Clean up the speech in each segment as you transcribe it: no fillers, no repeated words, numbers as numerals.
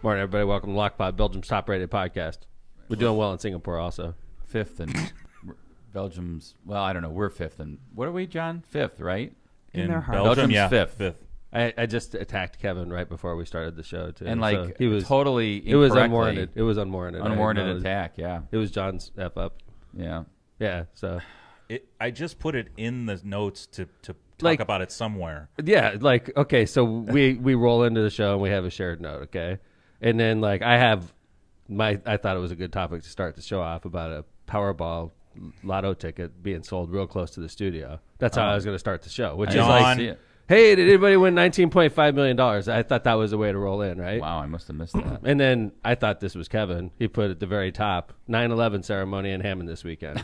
Morning, everybody. Welcome to Lockpod, Belgium's top-rated podcast. We're doing well in Singapore also. Fifth in Belgium's, well, I don't know. We're fifth. And what are we, John? Fifth, right? In their heart. Belgium's yeah, fifth. I just attacked Kevin right before we started the show, too. And, so he was totally It was incorrectly- unwarranted. It was unwarranted. Unwarranted attack, yeah. It was John's F-up. Yeah. Yeah, so... I just put it in the notes to talk Like- about it somewhere. Yeah, like, okay, so we roll into the show and we have a shared note, okay? And then, like, I thought it was a good topic to start the show off about a Powerball lotto ticket being sold real close to the studio. That's how I was going to start the show, which is like, hey, did anybody win $19.5 million? I thought that was the way to roll in, right? Wow, I must have missed that. And then I thought this was Kevin. He put at the very top, 9/11 ceremony in Hammond this weekend.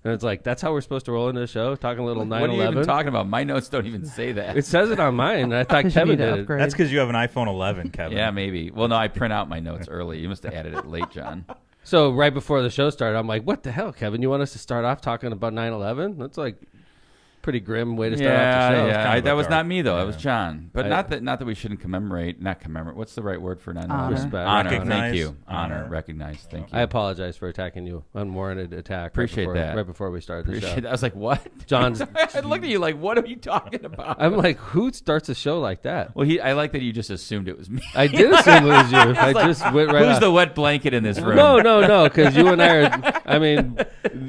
And it's like, that's how we're supposed to roll into the show? Talking a little 9/11? What are you even talking about? My notes don't even say that. It says it on mine. I thought Kevin did it. That's because you have an iPhone 11, Kevin. Yeah, maybe. Well, no, I print out my notes early. You must have added it late, John. So right before the show started, I'm like, what the hell, Kevin? You want us to start off talking about 9/11? That's like pretty grim way to start off the show. Yeah, that was not me, though. That was John. But not that we shouldn't commemorate. What's the right word for 9/11? Respect. Honor. Recognize. Thank you. Honor. Recognize. Thank you. I apologize for attacking you. Unwarranted attack. Appreciate that. Right before we started the show. Appreciate that. I was like, what? John's. I looked at you like, what are you talking about? I'm like, who starts a show like that? Well, I like that you just assumed it was me. I did assume it was you. I like, just went right Who's off. the wet blanket in this room? No, because you and I are, I mean,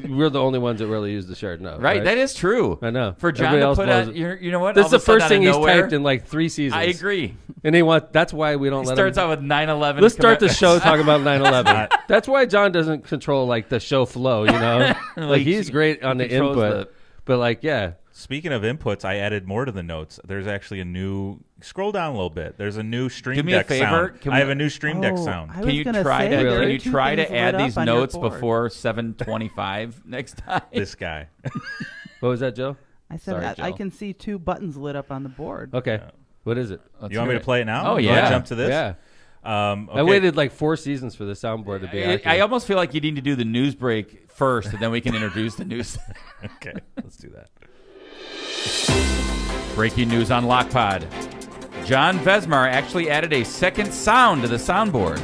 we're the only ones that really use the shared note. Right, that is true. I know. For John Everybody to else put blows out, it. you know what? This All is the of a sudden first out thing of he's nowhere, typed in like 3 seasons. I agree. And that's why we don't He let starts him. out with 9/11. Let's start the show talking about 9/11. That's why John doesn't control like the show flow, you know? Like he's great on the controls input. But like, yeah. Speaking of inputs, I added more to the notes. There's actually a new... Scroll down a little bit. There's a new Stream Do me a Deck favor. sound. I have a new Stream Deck sound. I Can you try to add these notes before 7:25 next time? This guy. What was that, Joe? I said Sorry, that I Joe. can see 2 buttons lit up on the board. Okay. What is it? You want me to play it now? Oh, You wanna yeah. jump to this? Yeah. Okay. I waited like 4 seasons for the soundboard to be accurate. I almost feel like you need to do the news break first, and then we can introduce the news. Okay, let's do that. Breaking news on Lockpod. John Vesmar actually added a second sound to the soundboard.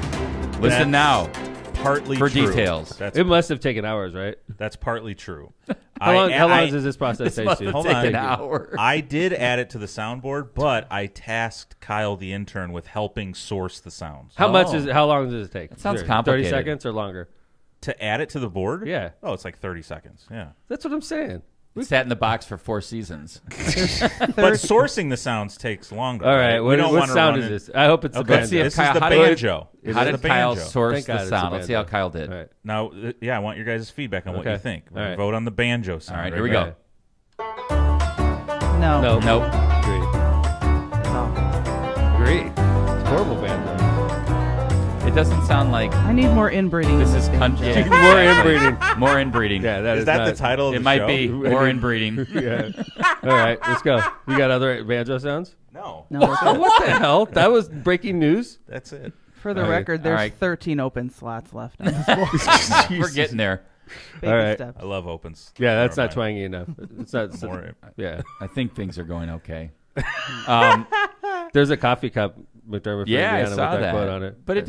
Listen now Partly for true. details. It must have taken hours, right? That's partly true. How long does this process take must you? have Hold taken on. an hour. I did add it to the soundboard, but I tasked Kyle the intern with helping source the sounds. How long does it take? That sounds Sure. complicated. 30 seconds or longer? To add it to the board? Yeah. Oh, it's like 30 seconds. Yeah. That's what I'm saying. We sat in the box for 4 seasons. But sourcing the sounds takes longer. All right. We don't What wanna sound run is it- this? I hope it's the Okay, Let's see if this Kyle- is the how did- banjo. How This is did the Kyle banjo. source Thank God the it's sound? a Let's see how banjo. Kyle did. All right. Now, I want your guys' feedback on what Okay. you think. All right. Vote on the banjo sound. All right, here we go. No. No. Nope. Agree. No. Agree. It's horrible banjo. It doesn't sound like I need more inbreeding. this in is country. banjo. More inbreeding. More inbreeding. Yeah, Is that the title of It the might show? be more inbreeding. Yeah. All right, let's go. You got other banjo sounds? No. No, we're good. What the hell? That was breaking news. That's it. For the All right. record, there's All right. 13 open slots left on this board. We're getting there. Baby All right. steps. I love opens. Yeah, that's Never not mind. twangy enough. It's not. More- Yeah. I think things are going okay. There's a coffee cup McDermott for Yeah, I Indiana saw with that that. quote on it. But it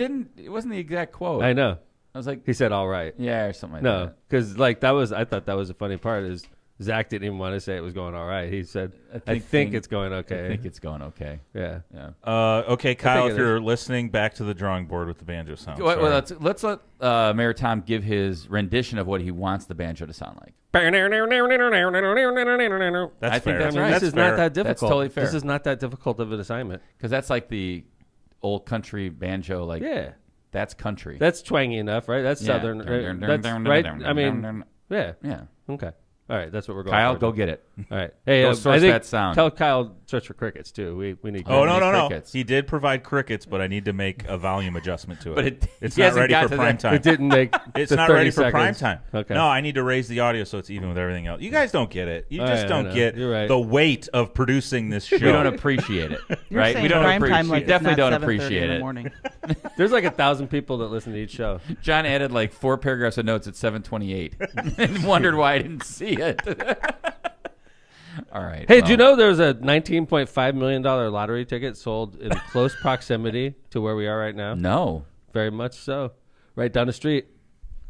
wasn't the exact quote. I know. I was like, He said all right. yeah, or something like No, that. because like I thought that was a funny part is Zach didn't even want to say it was going all right. He said, I think it's going okay. I think it's going okay. Yeah. Yeah. Okay, Kyle, think if it you're listening, back to the drawing board with the banjo sound. Well, Sorry. let's let Mayor Tom give his rendition of what he wants the banjo to sound like. That's I think fair. that's I mean, right. this is fair. not that difficult. That's totally fair. This is not that difficult of an assignment. Because that's like the old country banjo. Like, Yeah. that's country. That's twangy enough, right? That's Yeah. southern. Right? That's right. I mean, yeah. yeah. Okay. All right. That's what we're going Kyle, for. go get it. All right. Hey, Go I source think that sound. Tell Kyle search for crickets too. We need. Oh, crickets. no. crickets. He did provide crickets, but I need to make a volume adjustment to it. But it's he not hasn't ready got for to prime that. time. It didn't make. It's the not 30 ready for prime seconds. time. Okay. No, I need to raise the audio so it's even with everything else. You guys don't get it. You Oh, just yeah, I don't know. get You're right. the weight of producing this show. We don't appreciate it, You're right? saying We don't prime appreciate. time like we definitely it's don't not 7:30 appreciate in the it. morning. There's like 1,000 people that listen to each show. John added like 4 paragraphs of notes at 7:28 and wondered why I didn't see it. All right. Hey, did you know there was a $19.5 million lottery ticket sold in close proximity to where we are right now? No. Very much so. Right down the street.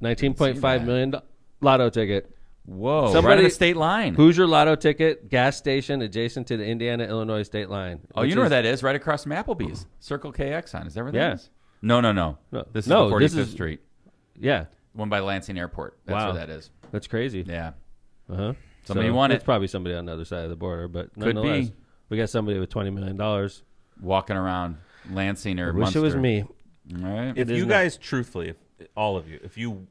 $19.5 million lotto ticket. Whoa. Somebody- Right on the state line. Hoosier lotto ticket, gas station adjacent to the Indiana-Illinois state line. Oh, you know where that is? Right across from Applebee's. Circle K Exxon. Is that where that Yeah. is? No. No. This is No, the this 45th is- Street. Yeah. One by Lansing Airport. That's Wow. where that is. That's crazy. Yeah. Uh-huh. Somebody won It's it. probably somebody on the other side of the border, but Could nonetheless, be. we got somebody with $20 million. Walking around Lansing or I wish Munster. it was me. All right. If It is you not. guys, truthfully, all of you,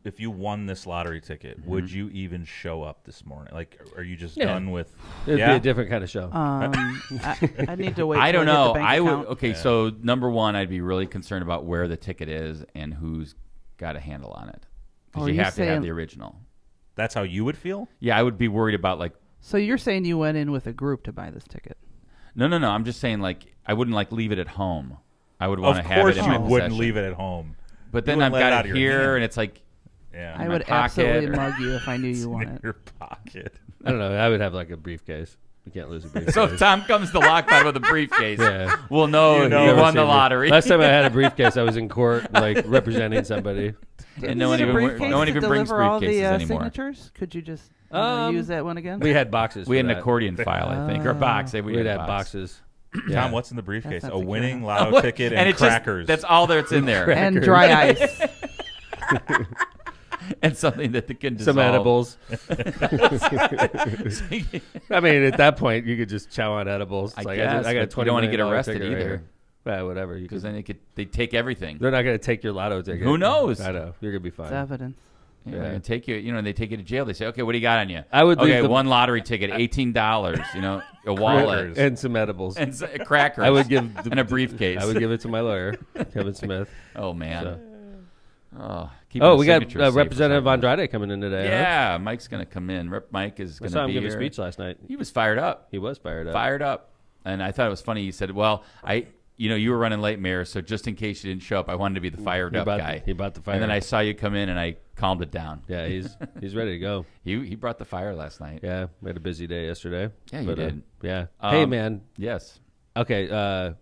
if you won this lottery ticket, would you even show up this morning? Like, are you just Yeah. done with? It'd yeah? be a different kind of show. I need to wait. I till don't get know. the bank I would. account. Okay, so number one, I'd be really concerned about where the ticket is and who's got a handle on it. Because Oh, you you're have to have saying- the original. That's how you would feel? Yeah, I would be worried about like. So you're saying you went in with a group to buy this ticket? No. I'm just saying like I wouldn't like leave it at home. I would want Of to have course, it in you my wouldn't possession. leave it at home. But then You I've wouldn't let it got out it of your here, hand. and it's like Yeah. I my would pocket absolutely or- mug you if I knew you won in it. your pocket. I don't know. I would have like a briefcase. You can't lose a briefcase. So if Tom comes to Lockpod with a briefcase, Yeah. we'll know, You know. he Never won the seen me. lottery. Last time I had a briefcase, I was in court, like representing somebody. And no one Is it a even briefcase no one to even brings deliver all briefcases the anymore. signatures? Could you just Um, use that one again? We had boxes. We for had an that. accordion file, I think, or box. We We'd had have box. boxes. Tom, what's in the briefcase? That's A not winning secure. lotto ticket and it's crackers. Just, that's all that's in there, And dry ice. and something that can Some dissolve. edibles. I mean, at that point, you could just chow on edibles. It's I like, guess, I got but $20 you don't want to get million arrested ticket right either. here. Well, whatever. You Because could, then they take everything. they're not going to take your lotto ticket. Who knows? I know. You're going to be fine. It's evidence. Yeah, Yeah. they're gonna take you. They take you to jail. They say, "Okay, what do you got on you?" I would leave okay, the- one lottery ticket, $18. A wallet, And some edibles. and crackers. I would give and a briefcase. I would give it to my lawyer, Kevin Smith. Oh man. So. Oh, keep Oh, the we got signatures safe for Representative something. Andrade coming in today. Huh? Yeah, Mike's gonna come in. Rep Mike is I gonna saw him be give here. a speech last night. He was fired up. He was fired up. Fired up. And I thought it was funny. He said, "Well, you were running late, Mayor, so just in case you didn't show up, I wanted to be the fired up guy." He brought the fire. And then I saw you come in, and I calmed it down. Yeah, he's ready to go. He brought the fire last night. Yeah, we had a busy day yesterday. Yeah, you But, did. Yeah. Hey, man. Yes. Okay.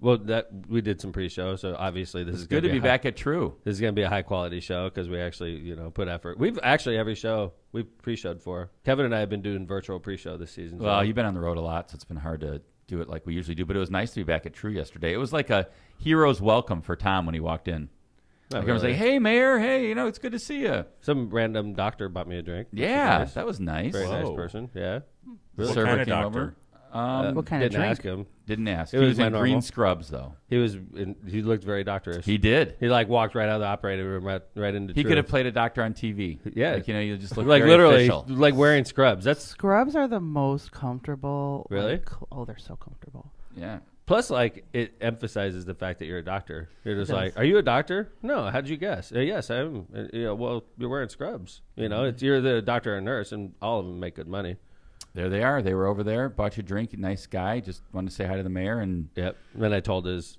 Well, we did some pre-show, so obviously this is Good gonna to be back at True. This is going to be a high quality show because we actually, put effort. We've actually every show we've pre-showed for. Kevin and I have been doing virtual pre-show this season. Well, so. you've been on the road a lot, so it's been hard to do it like we usually do. But it was nice to be back at True yesterday. It was like a hero's welcome for Tom when he walked in. Not Like I was really. like, "Hey, Mayor. Hey, it's good to see you." Some random doctor bought me a drink. which was Yeah, nice. that was nice. Very nice Whoa. person. Yeah. What Server kind of came doctor? over. What kind of Didn't drink? ask him. Didn't ask. It He was was my in normal. green scrubs though. He looked very doctorish. He did. He like walked right out of the operating room right into. He True. could have played a doctor on TV. Yeah. like you just look like very literally official. like wearing scrubs. That's Scrubs are the most comfortable. Really? Oh, they're so comfortable. Yeah. plus like it emphasizes the fact that you're a doctor. You're just It like, does. are you a doctor? No. How did you guess? Yes, I am. Well, you're wearing scrubs. It's you're the doctor or nurse, and all of them make good money. There they are. They were over there. Bought you a drink. Nice guy. Just wanted to say hi to the mayor. And Yep. Then I told his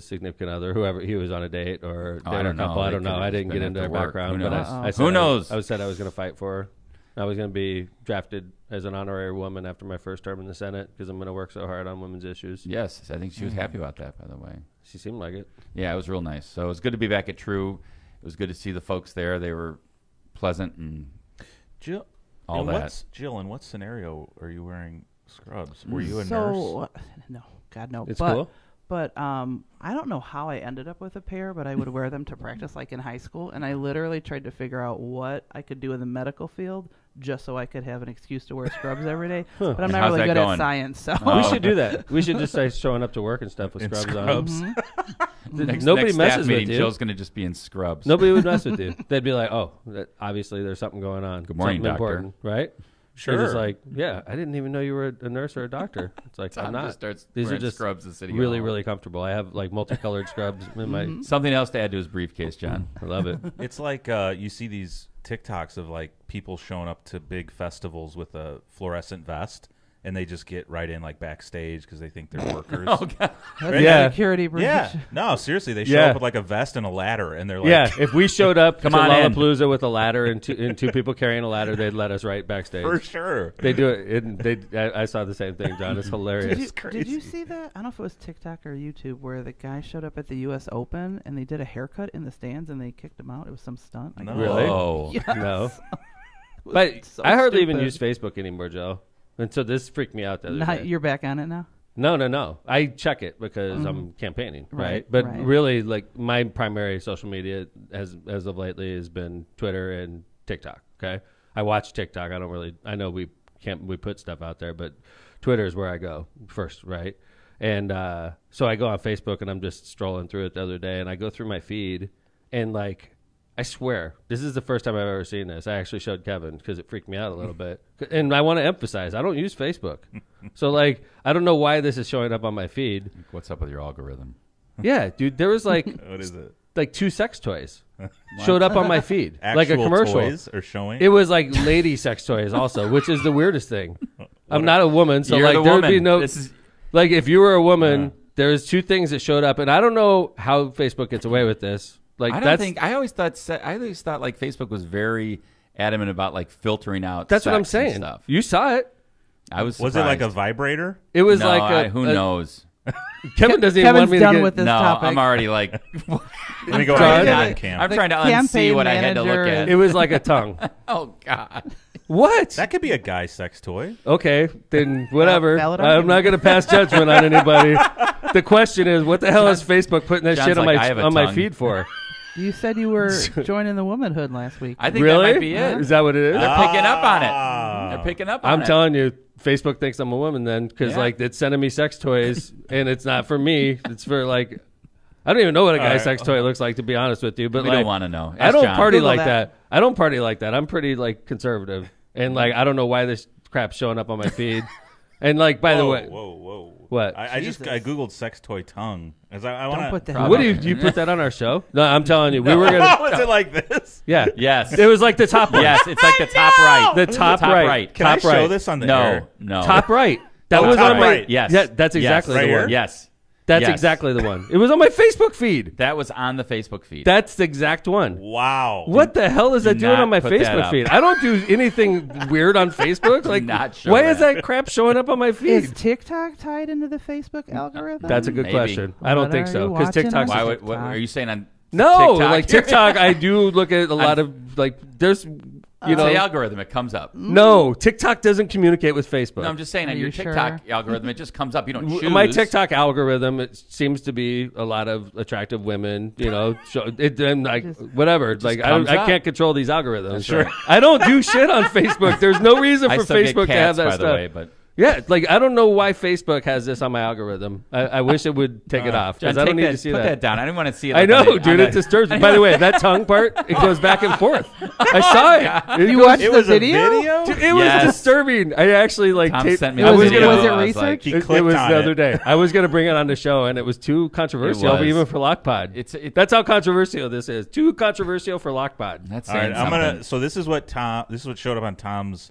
significant other, whoever he was on a date or Oh, they I were a don't know. couple. I They don't know. could've I didn't been get into at their the work. background, Who but knows? I said Who knows? I said I was going to fight for her. I was going to be drafted as an honorary woman after my first term in the Senate because I'm going to work so hard on women's issues. yes, I think she was happy about that. By the way. She seemed like it. Yeah, it was real nice. So it was good to be back at True. It was good to see the folks there. They were pleasant and Jill, all in that. Jill, in what scenario are you wearing scrubs? Were you a nurse? So no, God no. It's but, cool. But I don't know how I ended up with a pair, but I would wear them to practice like in high school, and I literally tried to figure out what I could do in the medical field just so I could have an excuse to wear scrubs every day. But I'm not How's really that good going? at science, so Oh. We should do that. We should just say showing up to work and stuff with In scrubs, scrubs. on. Next, Nobody next messes staff with meeting, you. Jill's going to just be in scrubs. Nobody would mess with you. They'd be like, "Oh, obviously there's something going on. Good morning, something doctor." important, right?" Sure. You're just like, yeah, I didn't even know you were a nurse or a doctor. It's like Tom I'm not. just starts These are wearing just scrubs in City really, Hall. really comfortable. I have like multicolored scrubs in my. Something else to add to his briefcase, John. I love it. It's like you see these TikToks of like people showing up to big festivals with a fluorescent vest, and they just get right in like backstage because they think they're workers. Oh God. That's Yeah. security breach. Yeah, no, seriously, they show Yeah. up with like a vest and a ladder, and they're like, Yeah, if we showed up to on in. Lollapalooza with a ladder and two people carrying a ladder, they'd let us right backstage. for sure. They do it. I saw the same thing, John. It's hilarious. Did you see that? I don't know if it was TikTok or YouTube where the guy showed up at the U.S. Open and they did a haircut in the stands and they kicked him out. It was some stunt. I No. guess. Really? Oh. Yes. No. It was But so I hardly even stupid. use Facebook anymore, Joe. And so this freaked me out the other Not, day. you're back on it now? No. I check it because I'm campaigning, right? Right, But right. really, like my primary social media as of lately has been Twitter and TikTok. Okay, I watch TikTok. I know we put stuff out there, but Twitter is where I go first, right? And so I go on Facebook and I'm just strolling through it the other day, and I go through my feed, and like I swear this is the first time I've ever seen this. I actually showed Kevin because it freaked me out a little bit, and I want to emphasize I don't use Facebook, so like I don't know why this is showing up on my feed. What's up with your algorithm? Yeah, dude, there was like What is it? like 2 sex toys showed up on my feed, Actual like a commercial. toys are showing. It was like lady sex toys also, which is the weirdest thing. I'm not a woman, so You're like the there would be woman. no This is like if you were a woman, there's 2 things that showed up, and I don't know how Facebook gets away with this. Like I always thought like Facebook was very adamant about like filtering out. that's what I'm sex and saying. Stuff. You saw it. I was. Was it like a surprised. vibrator? It was No, like who knows? Kevin doesn't even Kevin's want me done to get. with this No, topic. I'm already like. Let me go John? on cam. I'm The trying to unsee campaign what I had to look manager at. It was like a tongue. Oh God. What? That could be a guy sex toy. Okay, then whatever. Valid I'm argument. not going to pass judgment on anybody. The question is, what the hell is Facebook putting that John's shit on like, I have a my tongue. feed for? You said you were joining the womanhood last week. I think Really? that might be it. Is that what it is? They're picking up on Ah. it. They're picking up on I'm it. telling you, Facebook thinks I'm a woman then, because Yeah. like it's sending me sex toys, and it's not for me. It's for like, I don't even know what a guy's right. sex toy looks like, to be honest with you. But We like, don't want to know. I Ask don't John. party Google like that. that. I don't party like that. I'm pretty like conservative, and like I don't know why this crap's showing up on my feed. And like, by the way, Whoa. What? I googled sex toy tongue. As I want Don't put that. what do you put that on our show? No, I'm telling you, we were gonna. Was it like this? Yeah. Yes. It was like the top one. Yes, it's like the top right. The top Top right. right. Can Top I show right. this on the No, air? no. Top right. That Oh, was top on my. right. Yes. Yeah, that's exactly Yes. the Right one. here? Yes. That's Yes. exactly the one. It was on my Facebook feed. That was on the Facebook feed. That's the exact one. Wow. What the hell is that do doing not on my put that Facebook up. feed? I don't do anything weird on Facebook. Like, not show why is that. that crap showing up on my Is feed? TikTok tied into the Facebook algorithm? That's a good Maybe. question. I don't What think are so you because watching TikTok's on Why TikTok? would, what are you saying on no, TikTok? like TikTok. I do look at a lot of like. There's you It's know the algorithm. It comes up. no TikTok doesn't communicate with Facebook. No, I'm just saying Are on you your TikTok sure? algorithm, it just comes up. You don't choose. My TikTok algorithm, it seems to be a lot of attractive women, you know, and like Just- whatever. Like comes I up. can't control these algorithms. That's right. I don't do shit on Facebook. There's no reason I for still Facebook get to have cats, that by stuff. the way, but Yeah, like I don't know why Facebook has this on my algorithm. I wish it would take it off John, because I don't take need that, to see put that. that down. I didn't want to see it. I like, know, on the- dude. on It the- disturbs me. By the way, that tongue part, it goes back and forth. I saw it. It You goes- watched It the was a video? video? Dude, it was Yes. disturbing. I actually like. Tom taped- sent me I the was video. gonna- Was it I was research? like, He It clicked was on the it. other day. I was going to bring it on the show, and it was too controversial, It was. even for Lockpod. That's how controversial this is. Too controversial for Lockpod. That's All right, saying I'm something. gonna. So this is what showed up on Tom's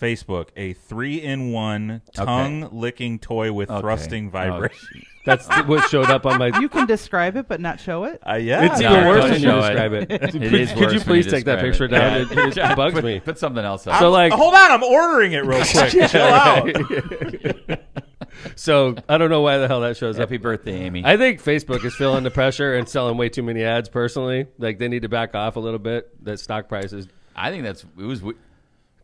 Facebook: a 3-in-1 tongue-licking toy with Okay. thrusting vibrator. Oh, That's what showed up on my. You can describe it, but not show it. Yeah, It's No, even worse don't when you show it. describe it. It Could, is could worse you when please take that describe picture it. down? Yeah. It bugs put, me. Put something else up. So like, hold on, I'm ordering it real quick. Chill out. so I don't know why the hell that shows up. Happy birthday, Amy. I think Facebook is feeling the pressure and selling way too many ads. Personally, like they need to back off a little bit. That stock prices. I think it was.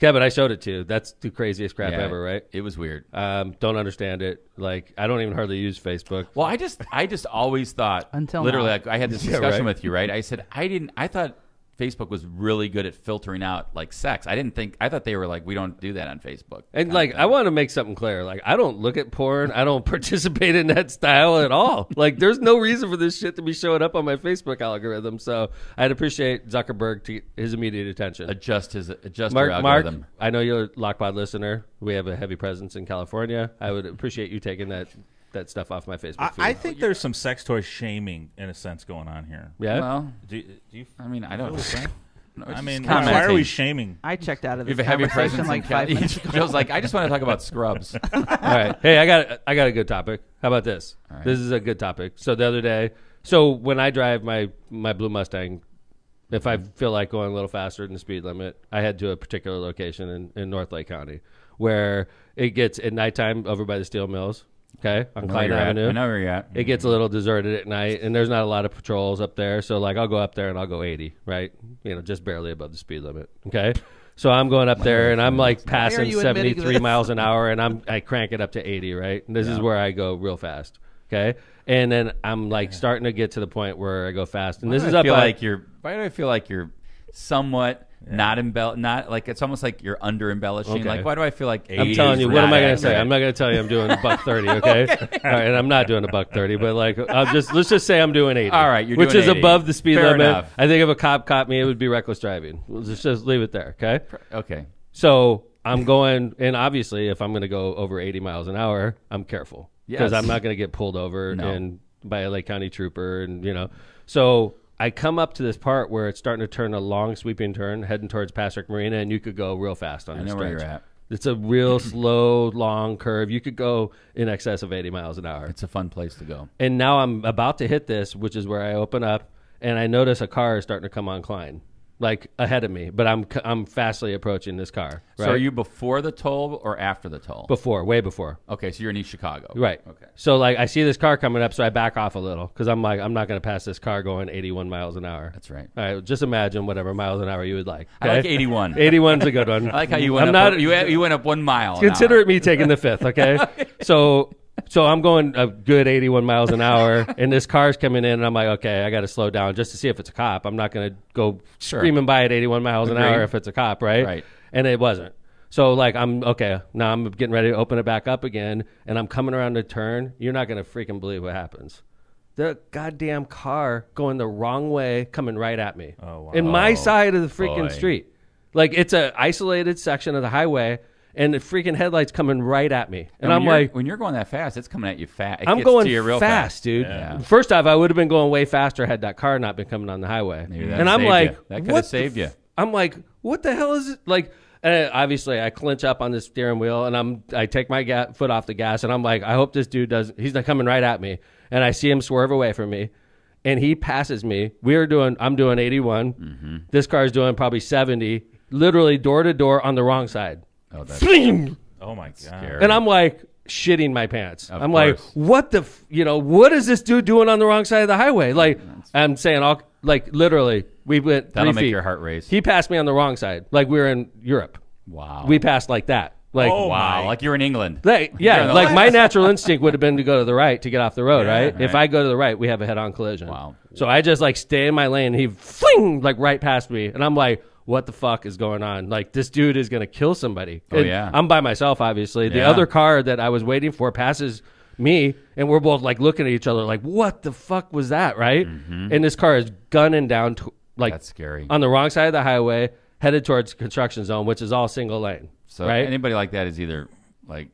Kevin, I showed it to you. That's the craziest crap Yeah, ever, right? It was weird. Don't understand it. Like I don't even hardly use Facebook. Well, I just always thought Until literally now. like, I had this Yeah, discussion right. with you, right? I said I thought Facebook was really good at filtering out like sex. I thought they were like, we don't do that on Facebook. And kind like, of I thing. want to make something clear. Like, I don't look at porn. I don't participate in that style at all. Like, there's no reason for this shit to be showing up on my Facebook algorithm. So I'd appreciate Zuckerberg to get his immediate attention. adjust your Mark, algorithm. I know you're a Lockpod listener. We have a heavy presence in California. I would appreciate you taking that stuff off my Facebook feed. I think there's some sex toy shaming in a sense going on here. yeah. Well, Do you I mean, I don't. I mean, commenting. why are we shaming? I checked out of You this have a heavy conversation presence like 5 minutes ago. Joe's like, I just want to talk about scrubs. All right. Hey, I got a good topic. How about this? All right. This is a good topic. So the other day, so when I drive my blue Mustang, if I feel like going a little faster than the speed limit, I head to a particular location in North Lake County where it gets at nighttime over by the steel mills. Okay, on Klein Avenue. I know where you're at. It gets a little deserted at night, and there's not a lot of patrols up there. So, like, I'll go up there and I'll go 80, right? Just barely above the speed limit. Okay, so I'm going up there and I'm like passing you admitting 73 this? miles an hour, and I crank it up to 80, right? And this is where I go real fast. Okay, and then I'm like starting to get to the point where I go fast, and this is up. Why do I feel like you're somewhat not like it's almost like you're under embellishing? Okay. Like, why do I feel like I'm telling you, what am I going to say? I'm not going to tell you I'm doing $130, okay? All right, and I'm not doing $130, but like, let's just say I'm doing 80. All right, which doing is 80. above the speed Fair limit. enough. I think if a cop caught me, it would be reckless driving. We'll just leave it there, okay? Okay. So I'm going, and obviously, if I'm going to go over 80 miles an hour, I'm careful because Yes. I'm not going to get pulled over No. and by a Lake County trooper, and so. I come up to this part where it's starting to turn a long sweeping turn heading towards Patrick Marina, and you could go real fast on I this know where stretch. you're at. It's a real slow, long curve. You could go in excess of 80 miles an hour. It's a fun place to go. And now I'm about to hit this, which is where I open up, and I notice a car is starting to come on Klein, like ahead of me. But I'm fastly approaching this car. Right? So are you before the toll or after the toll? Way before. Okay, so you're in East Chicago. Right. Okay. So like I see this car coming up, so I back off a little because I'm like, I'm not going to pass this car going 81 miles an hour. That's right. All right, just imagine whatever miles an hour you would like. I like 81. 81's a good one. I like how you went up. You went up 1 mile. Consider it me taking the fifth, okay? So I'm going a good 81 miles an hour, and this car's coming in, and I'm like, okay, I got to slow down just to see if it's a cop. I'm not going to go screaming by at 81 miles an hour if it's a cop, right? Right. And it wasn't. So, like, now I'm getting ready to open it back up again, and I'm coming around the turn. You're not going to freaking believe what happens. The goddamn car going the wrong way coming right at me. Oh, wow. In my side of the freaking boy. street. Like, it's an isolated section of the highway, and the freaking headlights coming right at me. And I'm like, when you're going that fast, it's coming at you fast. I'm going fast, dude. Yeah. First off, I would have been going way faster had that car not been coming on the highway. Maybe that And I'm saved like, you. That could have saved you. I'm like, what the hell is it? Like, obviously, I clinch up on the steering wheel, and I take my foot off the gas, and I'm like, I hope this dude he's not coming right at me. And I see him swerve away from me, and he passes me. I'm doing 81. Mm-hmm. This car is doing probably 70, literally door to door on the wrong side. Oh, that's Fling! Oh my god! scary. And I'm like shitting my pants. Of I'm course. like, what what is this dude doing on the wrong side of the highway? Like, I'm saying, literally, we went 3 That'll feet. make your heart race. He passed me on the wrong side, like we were in Europe. Wow. We passed like that. Like, Oh, wow. my. Like you're in England. like, You're yeah, in the like left. my natural instinct would have been to go to the right to get off the road, right? If right. I go to the right, we have a head-on collision. Wow. So I just like stay in my lane. And he fling like right past me, and I'm like, what the fuck is going on? Like, this dude is gonna kill somebody. Oh, And yeah. I'm by myself, obviously. The Yeah. other car that I was waiting for passes me, and we're both like looking at each other like, what the fuck was that, right? And this car is gunning down That's scary. on the wrong side of the highway, headed towards construction zone, which is all single lane. So right? anybody like that is either like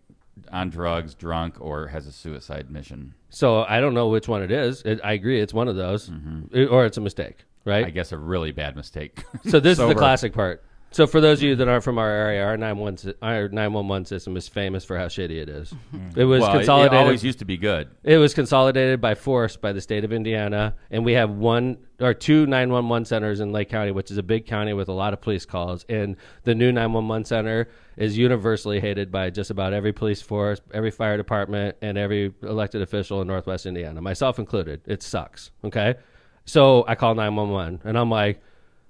on drugs, drunk, or has a suicide mission. So I don't know which one it is. I agree, it's one of those, or it's a mistake, right? I guess a really bad mistake. So this is the Sober. classic part. So for those of you that aren't from our area, our 911 system is famous for how shitty it is. It was Well, consolidated. It always used to be good. It was consolidated by force by the state of Indiana, and we have two 911 centers in Lake County, which is a big county with a lot of police calls. And the new 911 center is universally hated by just about every police force, every fire department, and every elected official in Northwest Indiana, myself included. It sucks. Okay, so I call 911, and I'm like,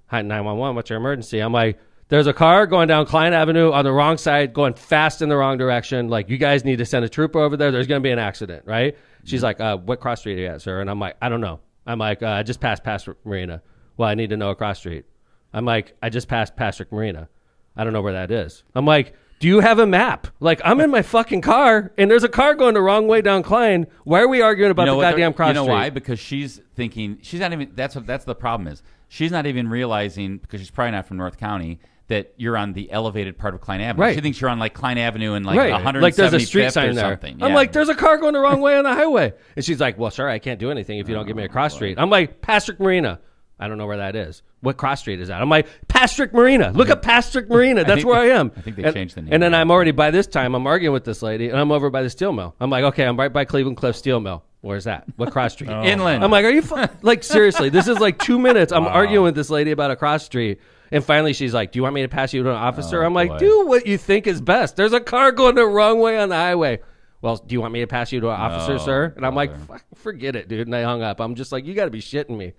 "Hi, 911, what's your emergency?" I'm like, there's a car going down Klein Avenue on the wrong side, going fast in the wrong direction. Like, you guys need to send a trooper over there. There's going to be an accident, right? She's like, what cross street are you at, sir? And I'm like, I don't know. I'm like, I just passed Patrick Marina. Well, I need to know a cross street. I'm like, I just passed Patrick Marina. I don't know where that is. I'm like, do you have a map? Like, I'm in my fucking car, and there's a car going the wrong way down Klein. Why are we arguing about the goddamn cross street? You know why? Because she's thinking, she's not even, that's the problem is. She's not even realizing, because she's probably not from North County, that you're on the elevated part of Klein Avenue. Right. She thinks you're on like Klein Avenue and like Right. 175th Like there's a street sign or there. something. I'm Yeah. like, there's a car going the wrong way on the highway. And she's like, well, sir, I can't do anything if you don't give me a cross street. I'm like, Patrick Marina. I don't know where that is. What cross street is that? I'm like, Pastrick Marina. Look up Pastrick Marina. That's where I am. I think they changed the name. And then I'm already, by this time, I'm arguing with this lady, and I'm over by the steel mill. I'm like, okay, I'm right by Cleveland Cliff Steel Mill. Where's that? What cross street? Inland. I'm like, are you like, seriously, this is like 2 minutes. I'm arguing with this lady about a cross street. And finally, she's like, do you want me to pass you to an officer? I'm like, do what you think is best. There's a car going the wrong way on the highway. Well, do you want me to pass you to an officer, sir? And I'm like, forget it, dude. And I hung up. I'm just like, you got to be shitting me.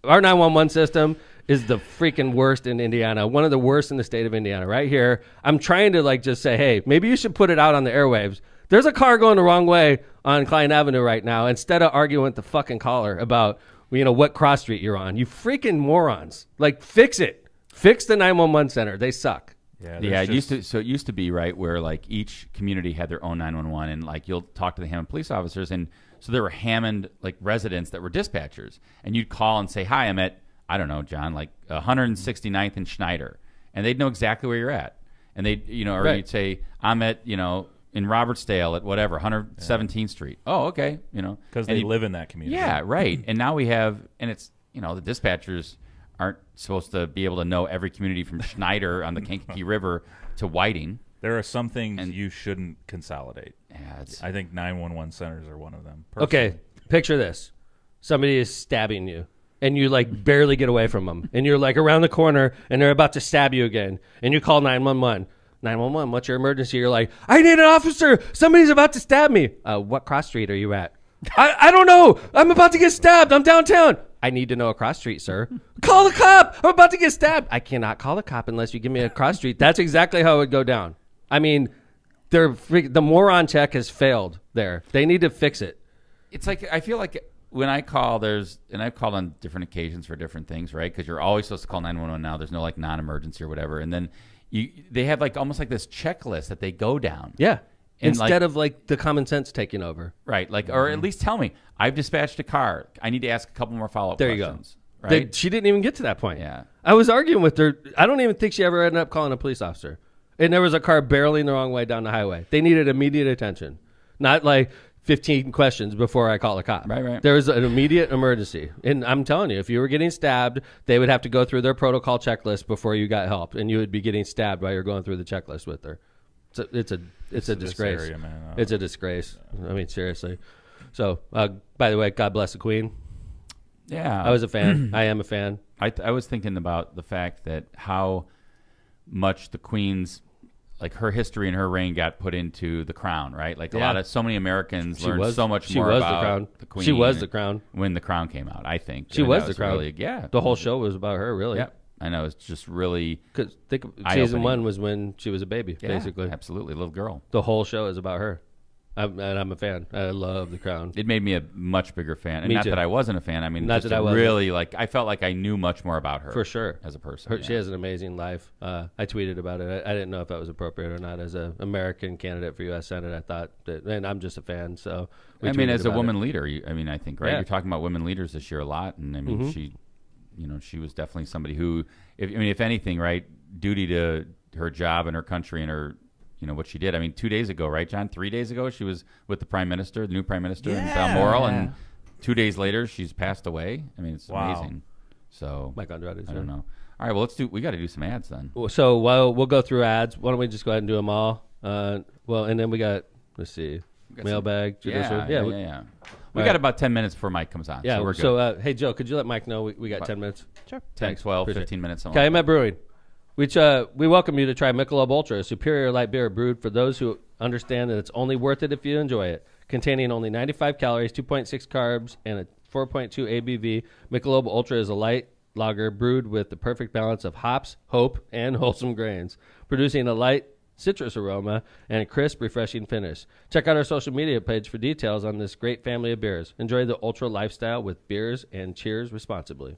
Our 911 system is the freaking worst in Indiana. One of the worst in the state of Indiana. Right here, I'm trying to like just say, hey, maybe you should put it out on the airwaves. There's a car going the wrong way on Klein Avenue right now. Instead of arguing with the fucking caller about, what cross street you're on. You freaking morons. Like, fix it. Fix the 911 center. They suck. Yeah, it used to be, right, where like each community had their own 911, and like you'll talk to the Hammond police officers, and so there were Hammond like residents that were dispatchers, and you'd call and say, hi, I'm at, I don't know, John, like 169th and Schneider, and they'd know exactly where you're at, and they'd, or you'd say, I'm at, in Robertsdale at whatever, 117th Street. Oh, okay, because they live in that community. Yeah, right. And now we have, and it's, the dispatchers aren't supposed to be able to know every community from Schneider on the Kankakee River to Whiting. There are some things you shouldn't consolidate. Yeah, I think 911 centers are one of them. Okay, picture this. Somebody is stabbing you, and you like barely get away from them. And you're like around the corner, and they're about to stab you again. And you call 911. 911, what's your emergency? You're like, I need an officer. Somebody's about to stab me. What cross street are you at? I don't know. I'm about to get stabbed. I'm downtown. I need to know a cross street, sir. Call the cop. I'm about to get stabbed. I cannot call the cop unless you give me a cross street. That's exactly how it would go down. I mean, the moron check has failed there. They need to fix it. It's like, I feel like when I call, and I've called on different occasions for different things, right? Because you're always supposed to call 911 now. There's no like non-emergency or whatever. And then they have like almost like this checklist that they go down. Yeah. And instead of like the common sense taking over. Right. Like, or at least tell me, I've dispatched a car. I need to ask a couple more follow-up questions. There you go. Right? She didn't even get to that point. Yeah. I was arguing with her. I don't even think she ever ended up calling a police officer. And there was a car barreling the wrong way down the highway. They needed immediate attention. Not like 15 questions before I call a cop. Right. There was an immediate emergency. And I'm telling you, if you were getting stabbed, they would have to go through their protocol checklist before you got help. And you would be getting stabbed while you're going through the checklist with her. It's a disgrace. Area, man. It's a disgrace. I mean, seriously. So, by the way, God bless the Queen. Yeah. I was a fan. I am a fan. I was thinking about the fact that how much the Queen's, like her history and her reign got put into The Crown, right? Like so many Americans learned so much more about the Queen. She was the Crown. When The Crown came out, I think. She was the Crown. Really, yeah. The whole show was about her, really. Yeah. I know. It's just really. Because season 1 was when she was a baby, basically. Absolutely. Little girl. The whole show is about her. And I'm a fan. I love The Crown. It made me a much bigger fan. And Me not too. that I wasn't a fan. I mean, Not just that I wasn't. really, like, I felt like I knew much more about her. For sure. As a person. She has an amazing life. I tweeted about it. I didn't know if that was appropriate or not. As an American candidate for U.S. Senate, I thought that, and I'm just a fan. So I mean, as a woman leader, I think, right? Yeah. You're talking about women leaders this year a lot. And I mean, she was definitely somebody who, if anything, right, duty to her job and her country and her, what she did. I mean, 2 days ago, right, John? 3 days ago, she was with the Prime Minister, the new Prime Minister in Balmoral, and 2 days later, she's passed away. I mean, it's amazing. So, Mike Andrade. I don't know. All right, well, we got to do some ads then. So we'll go through ads. Why don't we just go ahead and do them all? And then we got, let's see, mailbag, judicial. Yeah. We got about 10 minutes before Mike comes on. Yeah, so we're good. So, hey, Joe, could you let Mike know we got 10 minutes? Sure. 10, Thanks. 12, Appreciate 15 minutes. Calumet Brewing. We welcome you to try Michelob Ultra, a superior light beer brewed for those who understand that it's only worth it if you enjoy it. Containing only 95 calories, 2.6 carbs, and a 4.2 ABV, Michelob Ultra is a light lager brewed with the perfect balance of hops, hope, and wholesome grains, producing a light citrus aroma and a crisp, refreshing finish. Check out our social media page for details on this great family of beers. Enjoy the Ultra lifestyle with beers and cheers responsibly.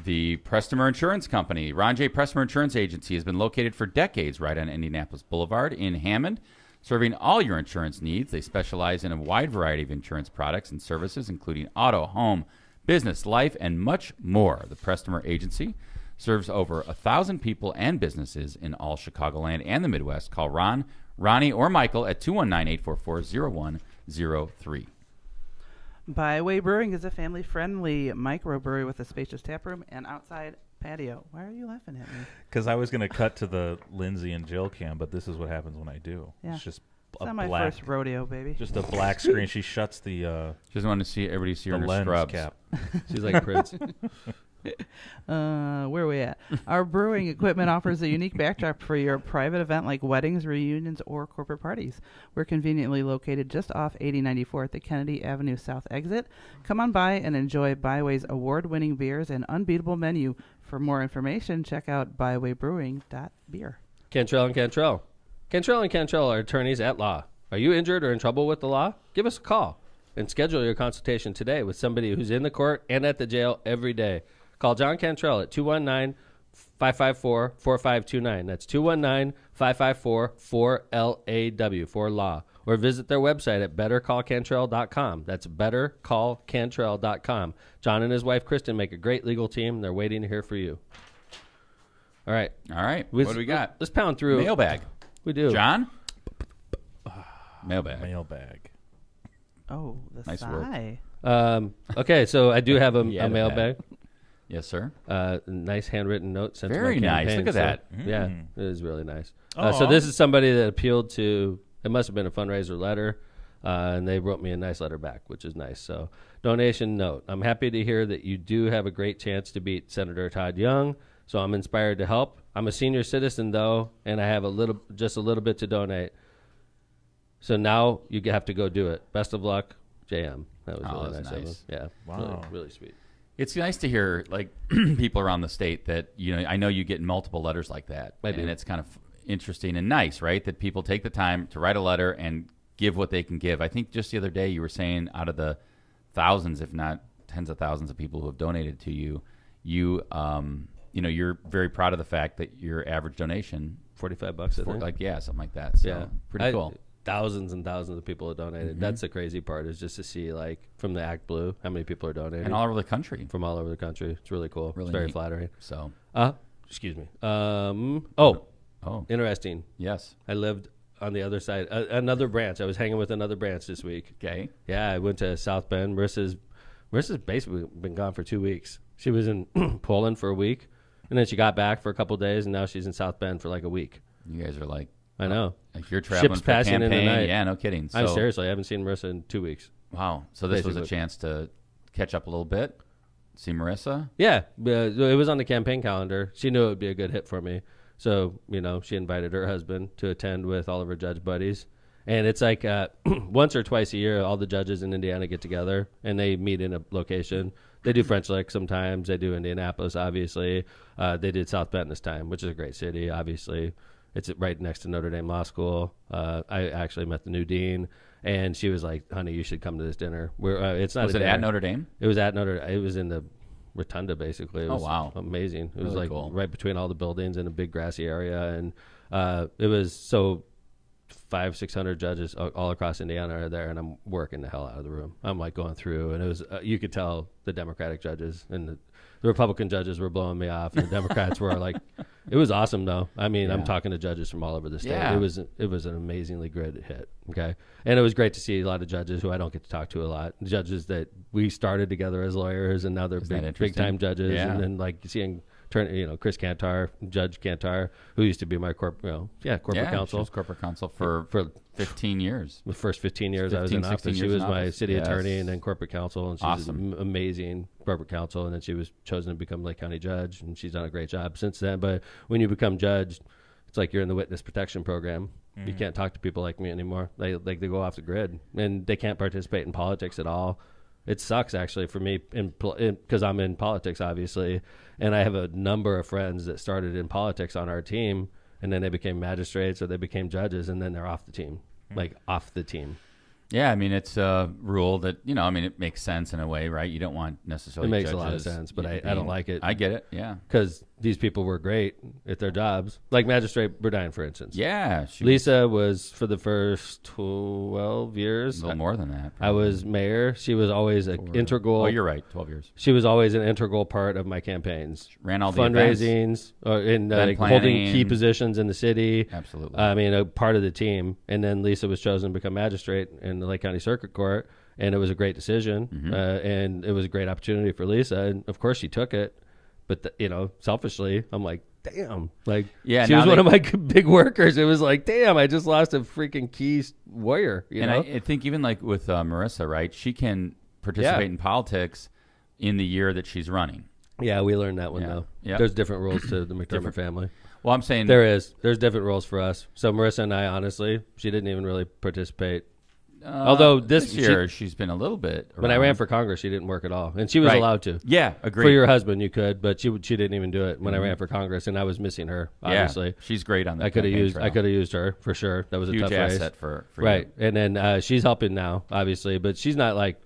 The Prestmer Insurance Company. Ron J. Prestmer Insurance Agency has been located for decades right on Indianapolis Boulevard in Hammond, serving all your insurance needs. They specialize in a wide variety of insurance products and services, including auto, home, business, life, and much more. The Prestmer Agency serves over 1,000 people and businesses in all Chicagoland and the Midwest. Call Ron, Ronnie, or Michael at 219-844-0103. Byway Brewing is a family-friendly microbrewery with a spacious tap room and outside patio. Why are you laughing at me? Because I was going to cut to the Lindsay and Jill cam, but this is what happens when I do. Yeah. It's just It's a not my black, first rodeo, baby. just a black screen. She shuts the She doesn't want to see everybody see her in her lens scrubs. cap. She's like Prince. Where are we at? Our brewing equipment offers a unique backdrop for your private event like weddings, reunions, or corporate parties. We're conveniently located just off 8094 at the Kennedy Avenue South exit. Come on by and enjoy Byway's award-winning beers and unbeatable menu. For more information, check out bywaybrewing.beer. Cantrell and Cantrell. Cantrell and Cantrell are attorneys at law. Are you injured or in trouble with the law? Give us a call and schedule your consultation today with somebody who's in the court and at the jail every day. Call John Cantrell at 219-554-4529. That's 219-554-4LAW, for law. Or visit their website at bettercallcantrell.com. That's bettercallcantrell.com. John and his wife, Kristen, make a great legal team. They're waiting to hear for you. All right. All right. What do we got? Let's pound through. Mailbag. We do. John? Mailbag. Mailbag. Oh, the Nice work. sigh. Okay, so I do have a Yeah, the mailbag. Yes, sir. Nice handwritten note sent Very to my nice. campaign, Look at so- that. Yeah, it is really nice. Aw. So this is somebody that appealed to, it must have been a fundraiser letter, and they wrote me a nice letter back, which is nice. So donation note. I'm happy to hear that you do have a great chance to beat Senator Todd Young, so I'm inspired to help. I'm a senior citizen, though, and I have just a little bit to donate. So now you have to go do it. Best of luck, JM. That was really that's nice of him. nice. Yeah. Wow. Really, really sweet. It's nice to hear like people around the state that, you know, I know you get multiple letters like that. I do. And it's kind of interesting and nice, right? That people take the time to write a letter and give what they can give. I think just the other day you were saying out of the thousands, if not tens of thousands of people who have donated to you, you know, you're very proud of the fact that your average donation, $45, I think. something like that. So Yeah. pretty cool. Thousands and thousands of people have donated. That's the crazy part, is just to see, like, from the Act Blue, how many people are donating. And all over the country. from all over the country. It's really cool. Really it's very neat. flattering. So, Excuse me. oh, Interesting. yes. I lived on the other side, another branch. I was hanging with another branch this week. Okay. Yeah, I went to South Bend. Marissa's basically been gone for 2 weeks. She was in Poland for a week, and then she got back for a couple days, and now she's in South Bend for like a week. You guys are like, I know. you're traveling Ships for a passing in the campaign. night. Yeah, no kidding. So, I'm seriously, I haven't seen Marissa in 2 weeks. wow. So this was a Basically. chance to catch up a little bit, see Marissa. Yeah, it was on the campaign calendar. She knew it would be a good hit for me. So, you know, she invited her husband to attend with all of her judge buddies. And it's like once or twice a year, all the judges in Indiana get together and they meet in a location. They do French Lick sometimes. They do Indianapolis, obviously. They did South Bend this time, which is a great city, obviously. It's right next to Notre Dame Law School. I actually met the new dean, and she was like, "Honey, you should come to this dinner." It's not Was a it dinner. at Notre Dame? It was at Notre. It was in the rotunda, basically. It Oh, was wow. amazing. It was Really like cool. right between all the buildings in a big grassy area, and it was so 500-600 judges all across Indiana are there, and I'm working the hell out of the room. I'm like going through, and it was you could tell the Democratic judges and the Republican judges were blowing me off, and the Democrats were like, it was awesome though. I mean, I'm Yeah. talking to judges from all over the state. Yeah. It was an amazingly good hit. Okay, and it was great to see a lot of judges who I don't get to talk to a lot. Judges that we started together as lawyers, and now they're Isn't that big interesting? time judges, Yeah. and then like seeing. Chris Cantar, Judge Cantar, who used to be my corporate She counsel was corporate counsel for 15 years. the first 15 years I was in 15, 16 office. She years was in my office. city Yes. attorney and then corporate counsel, and she's Awesome. amazing corporate counsel. And then she was chosen to become Lake County judge, and she's done a great job since then. But when you become judge, it's like you're in the witness protection program. You can't talk to people like me anymore. They go off the grid, and they can't participate in politics at all. It sucks actually for me because I'm in politics, obviously, and I have a number of friends that started in politics on our team, and then they became magistrates or they became judges, and then they're off the team, like off the team. Yeah, I mean, it's a rule that, it makes sense in a way, right? You don't want necessarily It makes a judges, lot of sense, but I being- don't like it. I get it, yeah. Because these people were great at their jobs, like Magistrate Burdine, for instance. Yeah. Lisa was for the first 12 years. A little more than that. I was mayor. She was always an integral. Oh, you're right, 12 years. She was always an integral part of my campaigns. Ran all the fundraisings, in Event holding key planning. positions in the city. Absolutely. I mean, a part of the team. And then Lisa was chosen to become magistrate in the Lake County Circuit Court. and it was a great decision, and it was a great opportunity for Lisa, and of course she took it. But selfishly, I'm like, damn, like she was one of my big workers. It was like, damn, I just lost a freaking key warrior. You know? I think even like with Marissa, right? She can participate in politics in the year that she's running. Yeah, we learned that one though. Yep. There's different rules to the McDermott family. Well, I'm saying there's different rules for us. So Marissa and I, honestly, she didn't even really participate. Although this year she's been a little bit around. When I ran for Congress, she didn't work at all, and she was allowed to. Yeah, agreed. For your husband, you could, but she didn't even do it when I ran for Congress, and I was missing her. Obviously, yeah, she's great on that. I could have used her for sure. That was a huge tough asset race. for right. you. And then she's helping now, obviously, but she's not like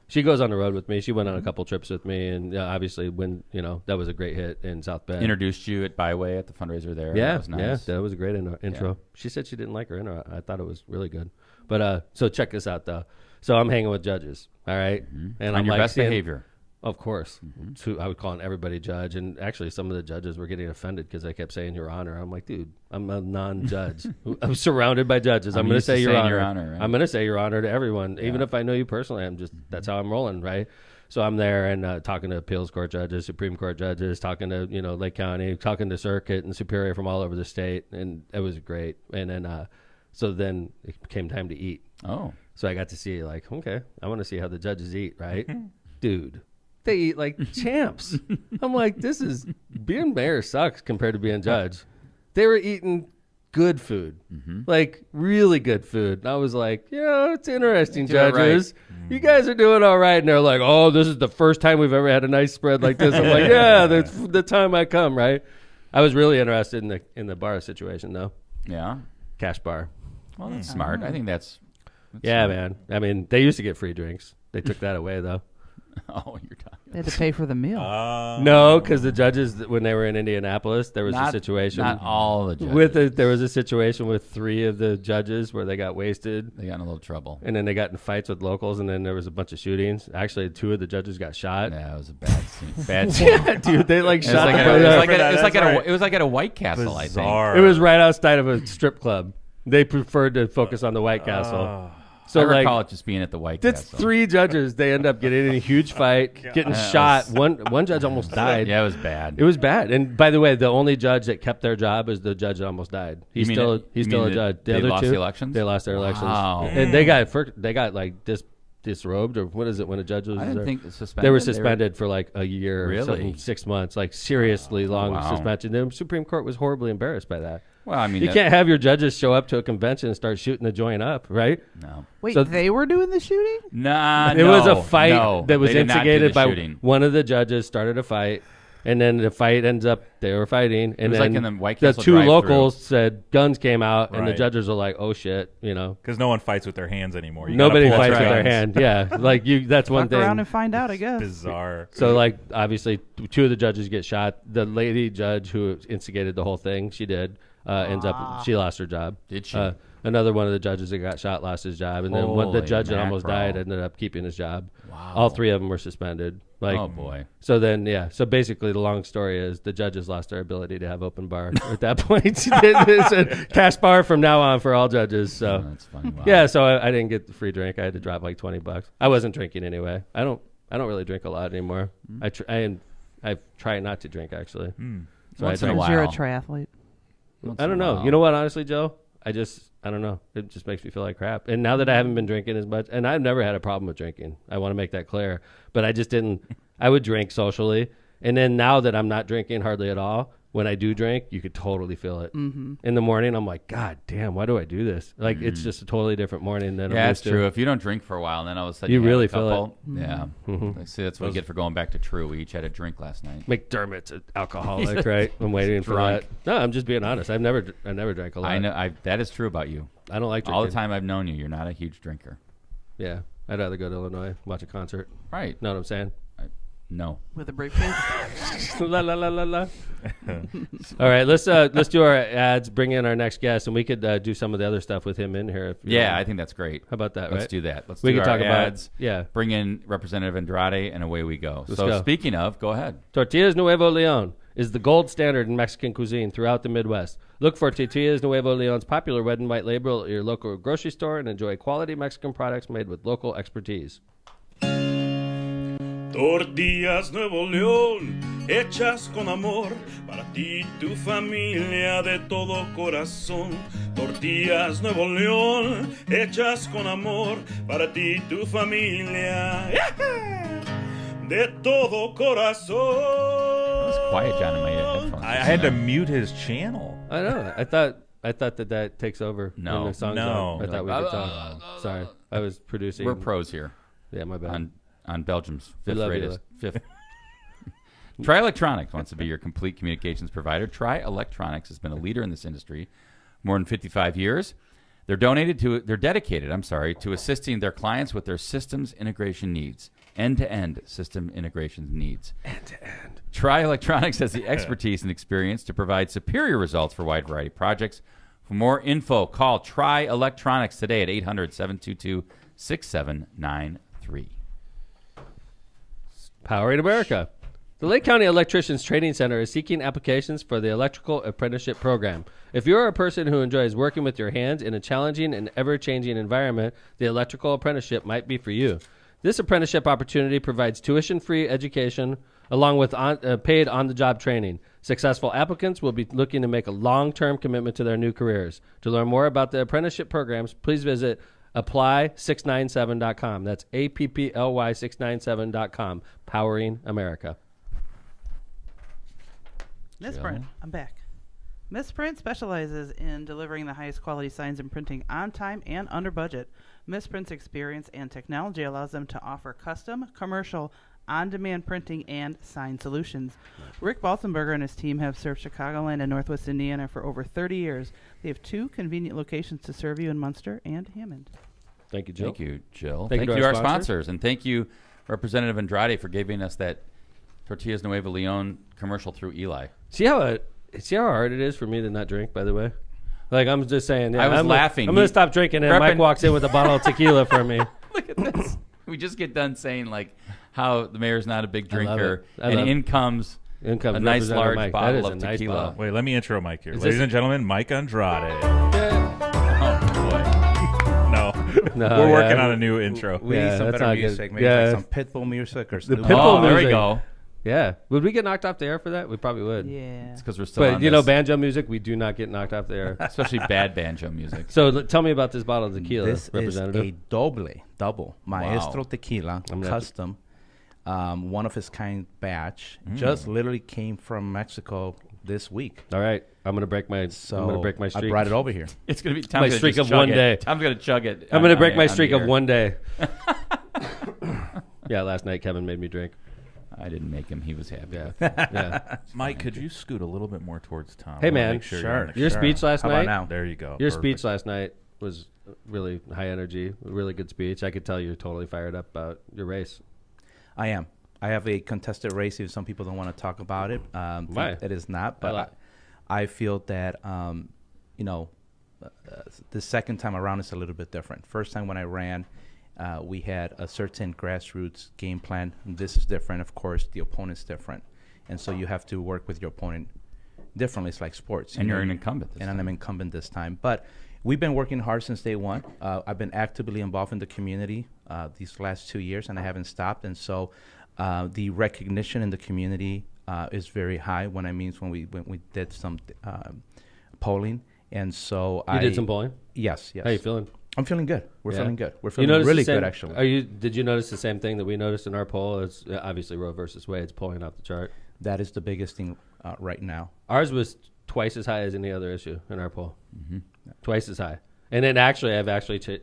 she goes on the road with me. She went on a couple trips with me, and obviously when that was a great hit in South Bend. Introduced you at Byway at the fundraiser there. Yeah, that was nice. Yeah, that was a great intro. Yeah. She said she didn't like her intro. I thought it was really good. But so check this out though. So I'm hanging with judges, all right, and on your best behavior, of course. So I would call everybody judge, and actually some of the judges were getting offended because I kept saying Your Honor. I'm like, dude, I'm a non-judge. I'm surrounded by judges. I'm going to say Your Honor. Right? I'm going to say Your Honor to everyone, even if I know you personally. I'm just that's how I'm rolling, right? So I'm there and talking to appeals court judges, Supreme Court judges, talking to Lake County, talking to Circuit and Superior from all over the state, and it was great. And then so then it came time to eat. Oh. So I got to see, like, okay, I want to see how the judges eat, right? Dude, they eat like champs. I'm like, being mayor sucks compared to being judge. They were eating good food, like really good food. And I was like, it's interesting, judges. Right. You guys are doing all right. And they're like, oh, this is the first time we've ever had a nice spread like this. I'm like, that's the time I come, right? I was really interested in the bar situation, though. Yeah. Cash bar. Well, that's smart. I think that's smart. Man. I mean, they used to get free drinks. They took that away, though. Oh, you're talking. They had to pay for the meal. No, because the judges, when they were in Indianapolis, there was a situation. Not all the judges. There was a situation with 3 of the judges where they got wasted. They got in a little trouble. And then they got in fights with locals, and then there was a bunch of shootings. Actually, 2 of the judges got shot. Yeah, it was a bad scene. Bad scene. Yeah, dude, they shot. It was like at a White Castle, Bizarre. I think. It was right outside of a strip club. They preferred to focus on the White Castle. So I recall it just being at the White Castle. That's 3 judges. They end up getting in a huge fight, getting shot. One judge almost died. Yeah, it was bad. It was bad. And by the way, the only judge that kept their job is the judge that almost died. He's still a judge. They lost the elections? They lost their elections. Wow. And they got like disrobed, or what is it when a judge loses? I didn't think suspended. They were suspended for like a year, really? Or something, 6 months, like seriously long suspension. The Supreme Court was horribly embarrassed by that. Well, I mean, you can't have your judges show up to a convention and start shooting the joint up, right? No. Wait, so they were doing the shooting? Nah, it was a fight that was instigated by shooting. One of the judges started a fight, and then the fight ends up they were fighting, and then like in the White Castle 2 locals said guns came out, and the judges are like, "Oh shit," because no one fights with their hands anymore. Nobody fights with their hand. Yeah, like that's one thing. Walk around and find out, I guess. Bizarre. So like obviously 2 of the judges get shot. The lady judge who instigated the whole thing, she did. She lost her job. Did she? Another one of the judges that got shot lost his job, and then the judge that almost died ended up keeping his job. Wow. All 3 of them were suspended. Like, oh boy. So then, so basically, the long story is the judges lost their ability to have open bar at that point. It's a cash bar from now on for all judges. So that's funny. Wow. Yeah, so I didn't get the free drink. I had to drop like $20. I wasn't drinking anyway. I don't really drink a lot anymore. I try not to drink actually. So once in a while. You're a triathlete. I don't know. You know what? Honestly, Joe, I don't know. It just makes me feel like crap. And now that I haven't been drinking as much, and I've never had a problem with drinking. I want to make that clear. But I just didn't. I would drink socially. And then now that I'm not drinking hardly at all, when I do drink, you could totally feel it. Mm-hmm. In the morning, I'm like, God damn, why do I do this? Like, it's just a totally different morning than I'm used to. True. If you don't drink for a while, and then all of a sudden you really have a couple, feel it. Yeah. Mm-hmm. See, that's what we get for going back to True. We each had a drink last night. McDermott's an alcoholic, right? I'm waiting for that. No, I'm just being honest. I never drank a lot. I know. That is true about you. I don't like drinking. All the time I've known you, you're not a huge drinker. Yeah. I'd rather go to Illinois, watch a concert. Right. Know what I'm saying? No. With a briefcase? La la la la la. All right, let's do our ads, bring in our next guest, and we could do some of the other stuff with him in here. I think that's great. How about that? Let's do that. We can talk ads. About bring in Representative Andrade, and away we go. Let's go. Speaking of, go ahead. Tortillas Nuevo Leon. is the gold standard in Mexican cuisine throughout the Midwest. Look for Tortillas Nuevo Leon's popular red and white label at your local grocery store and enjoy quality Mexican products made with local expertise. Tortillas Nuevo León, hechas con amor, para ti y tu familia de todo corazón. Tortillas Nuevo León, hechas con amor, para ti y tu familia, de todo corazón. It's quiet, John, in my headphones. I had to mute his channel. I know. I thought that takes over. No. when the song's No. on. I thought we could talk. Sorry, I was producing. We're pros here Yeah, my bad. on Belgium's We love you, fifth. Try Electronics wants to be your complete communications provider. Try Electronics has been a leader in this industry more than 55 years. They're dedicated, to assisting their clients with their systems integration needs. End-to-end system integration needs. End-to-end. Try Electronics has the expertise and experience to provide superior results for a wide variety of projects. For more info, call Try Electronics today at 800-722-6793. Powering America. The Lake County Electricians Training Center is seeking applications for the Electrical Apprenticeship Program. If you're a person who enjoys working with your hands in a challenging and ever-changing environment, the Electrical Apprenticeship might be for you. This apprenticeship opportunity provides tuition-free education along with paid on-the-job training. Successful applicants will be looking to make a long-term commitment to their new careers. To learn more about the apprenticeship programs, please visit apply697.com. That's apply697.com. Powering America. Misprint, I'm back. Misprint specializes in delivering the highest quality signs and printing on time and under budget. Misprint's experience and technology allows them to offer custom, commercial, on-demand printing and sign solutions. Rick Baltenberger and his team have served Chicagoland and Northwest Indiana for over 30 years. They have 2 convenient locations to serve you in Munster and Hammond. Thank you, Jill. Thank you, Jill. Thank you to to our our sponsors. And thank you, Representative Andrade, for giving us that Tortillas Nuevo Leon commercial through Eli. See how hard it is for me to not drink, by the way? Like, I'm just saying. Yeah, I was I'm laughing. I'm going to stop drinking, and Mike walks in with a bottle of tequila for me. Look at this. We just get done saying, like, how the mayor's not a big drinker. I love it. In comes a nice Representative large Mike. That bottle is a of nice tequila. bottle. Wait, let me intro Mike here. Is Ladies this- and gentlemen, Mike Andrade. Oh, No. No, We're yeah. working on a new intro. We Yeah, need some that's better not good. music. Maybe Yeah. like some Pitbull music or The Snoop boy. Pitbull Oh, there we music. go. Yeah. Would we get knocked off the air for that? We probably would. Yeah. It's because we're still But, on you know, this, banjo music, we do not get knocked off the air. especially bad banjo music. So tell me about this bottle of tequila, This is Representative. a double Maestro Tequila, I'm gonna have to- custom, one of its kind batch. Just literally came from Mexico this week. All right. I'm going to break my So I'm going to break my streak. I brought it over here. It's going to be My streak of one day. Tom's going to chug it. I'm going to break my on streak the of air. one day. Yeah, last night Kevin made me drink. I didn't make him. He was happy. Yeah. Yeah. Mike, could you scoot a little bit more towards Tom? Hey, I wanna man. make sure Sure. you're on the Your camera. speech last How night. about now? There you go. Your Perfect. speech last night was really high energy, a really good speech. I could tell you're totally fired up about your race. I am. I have a contested race. If some people don't want to talk about it, Why? it is not. But like- I feel that the second time around is a little bit different. First time when I ran, we had a certain grassroots game plan. This is different, of course. The opponent's different, and so you have to work with your opponent differently. It's like sports. And you you're know, an incumbent this and time. I'm an incumbent this time. But we've been working hard since day one. I've been actively involved in the community these last 2 years, and I haven't stopped. And so the recognition in the community is very high. When we did some polling, and so You did some polling? Yes. How you feeling? I'm feeling good. We're Yeah. feeling good. We're You feeling noticed really the same, good, actually. Did you notice the same thing that we noticed in our poll? It's obviously Roe versus Wade's pulling off the chart. That is the biggest thing right now. Ours was twice as high as any other issue in our poll. Mm-hmm. Twice as high. And then actually, I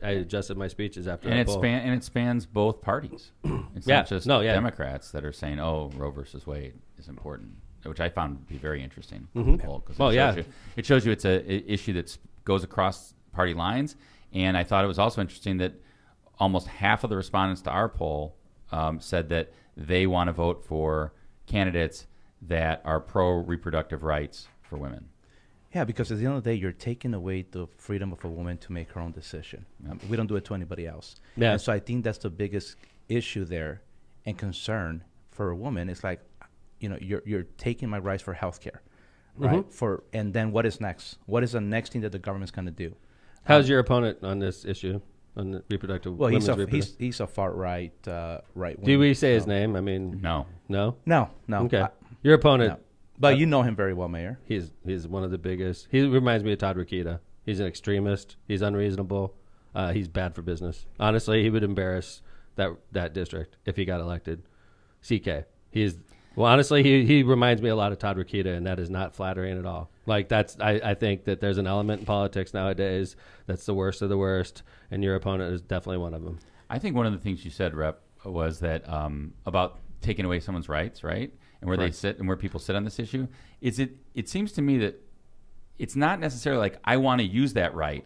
adjusted my speeches after And our it poll. it spans both parties. It's Yeah. not just No, yeah. Democrats that are saying, "Oh, Roe versus Wade is important," which I found to be very interesting. Mhm. Poll, 'cause Well, yeah. it shows you it's a issue that goes across party lines. And I thought it was also interesting that almost half of the respondents to our poll said that they want to vote for candidates that are pro-reproductive rights for women. Yeah, because at the end of the day, you're taking away the freedom of a woman to make her own decision. We don't do it to anybody else. Yeah. And so I think that's the biggest issue there and concern for a woman. It's like, you're taking my rights for health care, right? And then what is next? What is the next thing that the government's going to do? How's your opponent on this issue, on the reproductive? Well, he's reproductive? a far right right wing. Do we say his name? I mean, No. No. Okay, your opponent. No. But you know him very well, Mayor. He's one of the biggest. He reminds me of Todd Rokita. He's an extremist. He's unreasonable. He's bad for business. Honestly, he would embarrass that district if he got elected. CK. Honestly, he reminds me a lot of Todd Rokita, and that is not flattering at all. Like I think that there's an element in politics nowadays that's the worst of the worst, and your opponent is definitely one of them. I think one of the things you said, Rep, was that about taking away someone's rights, right? And where they sit and where people sit on this issue. It seems to me that it's not necessarily like I want to use that right.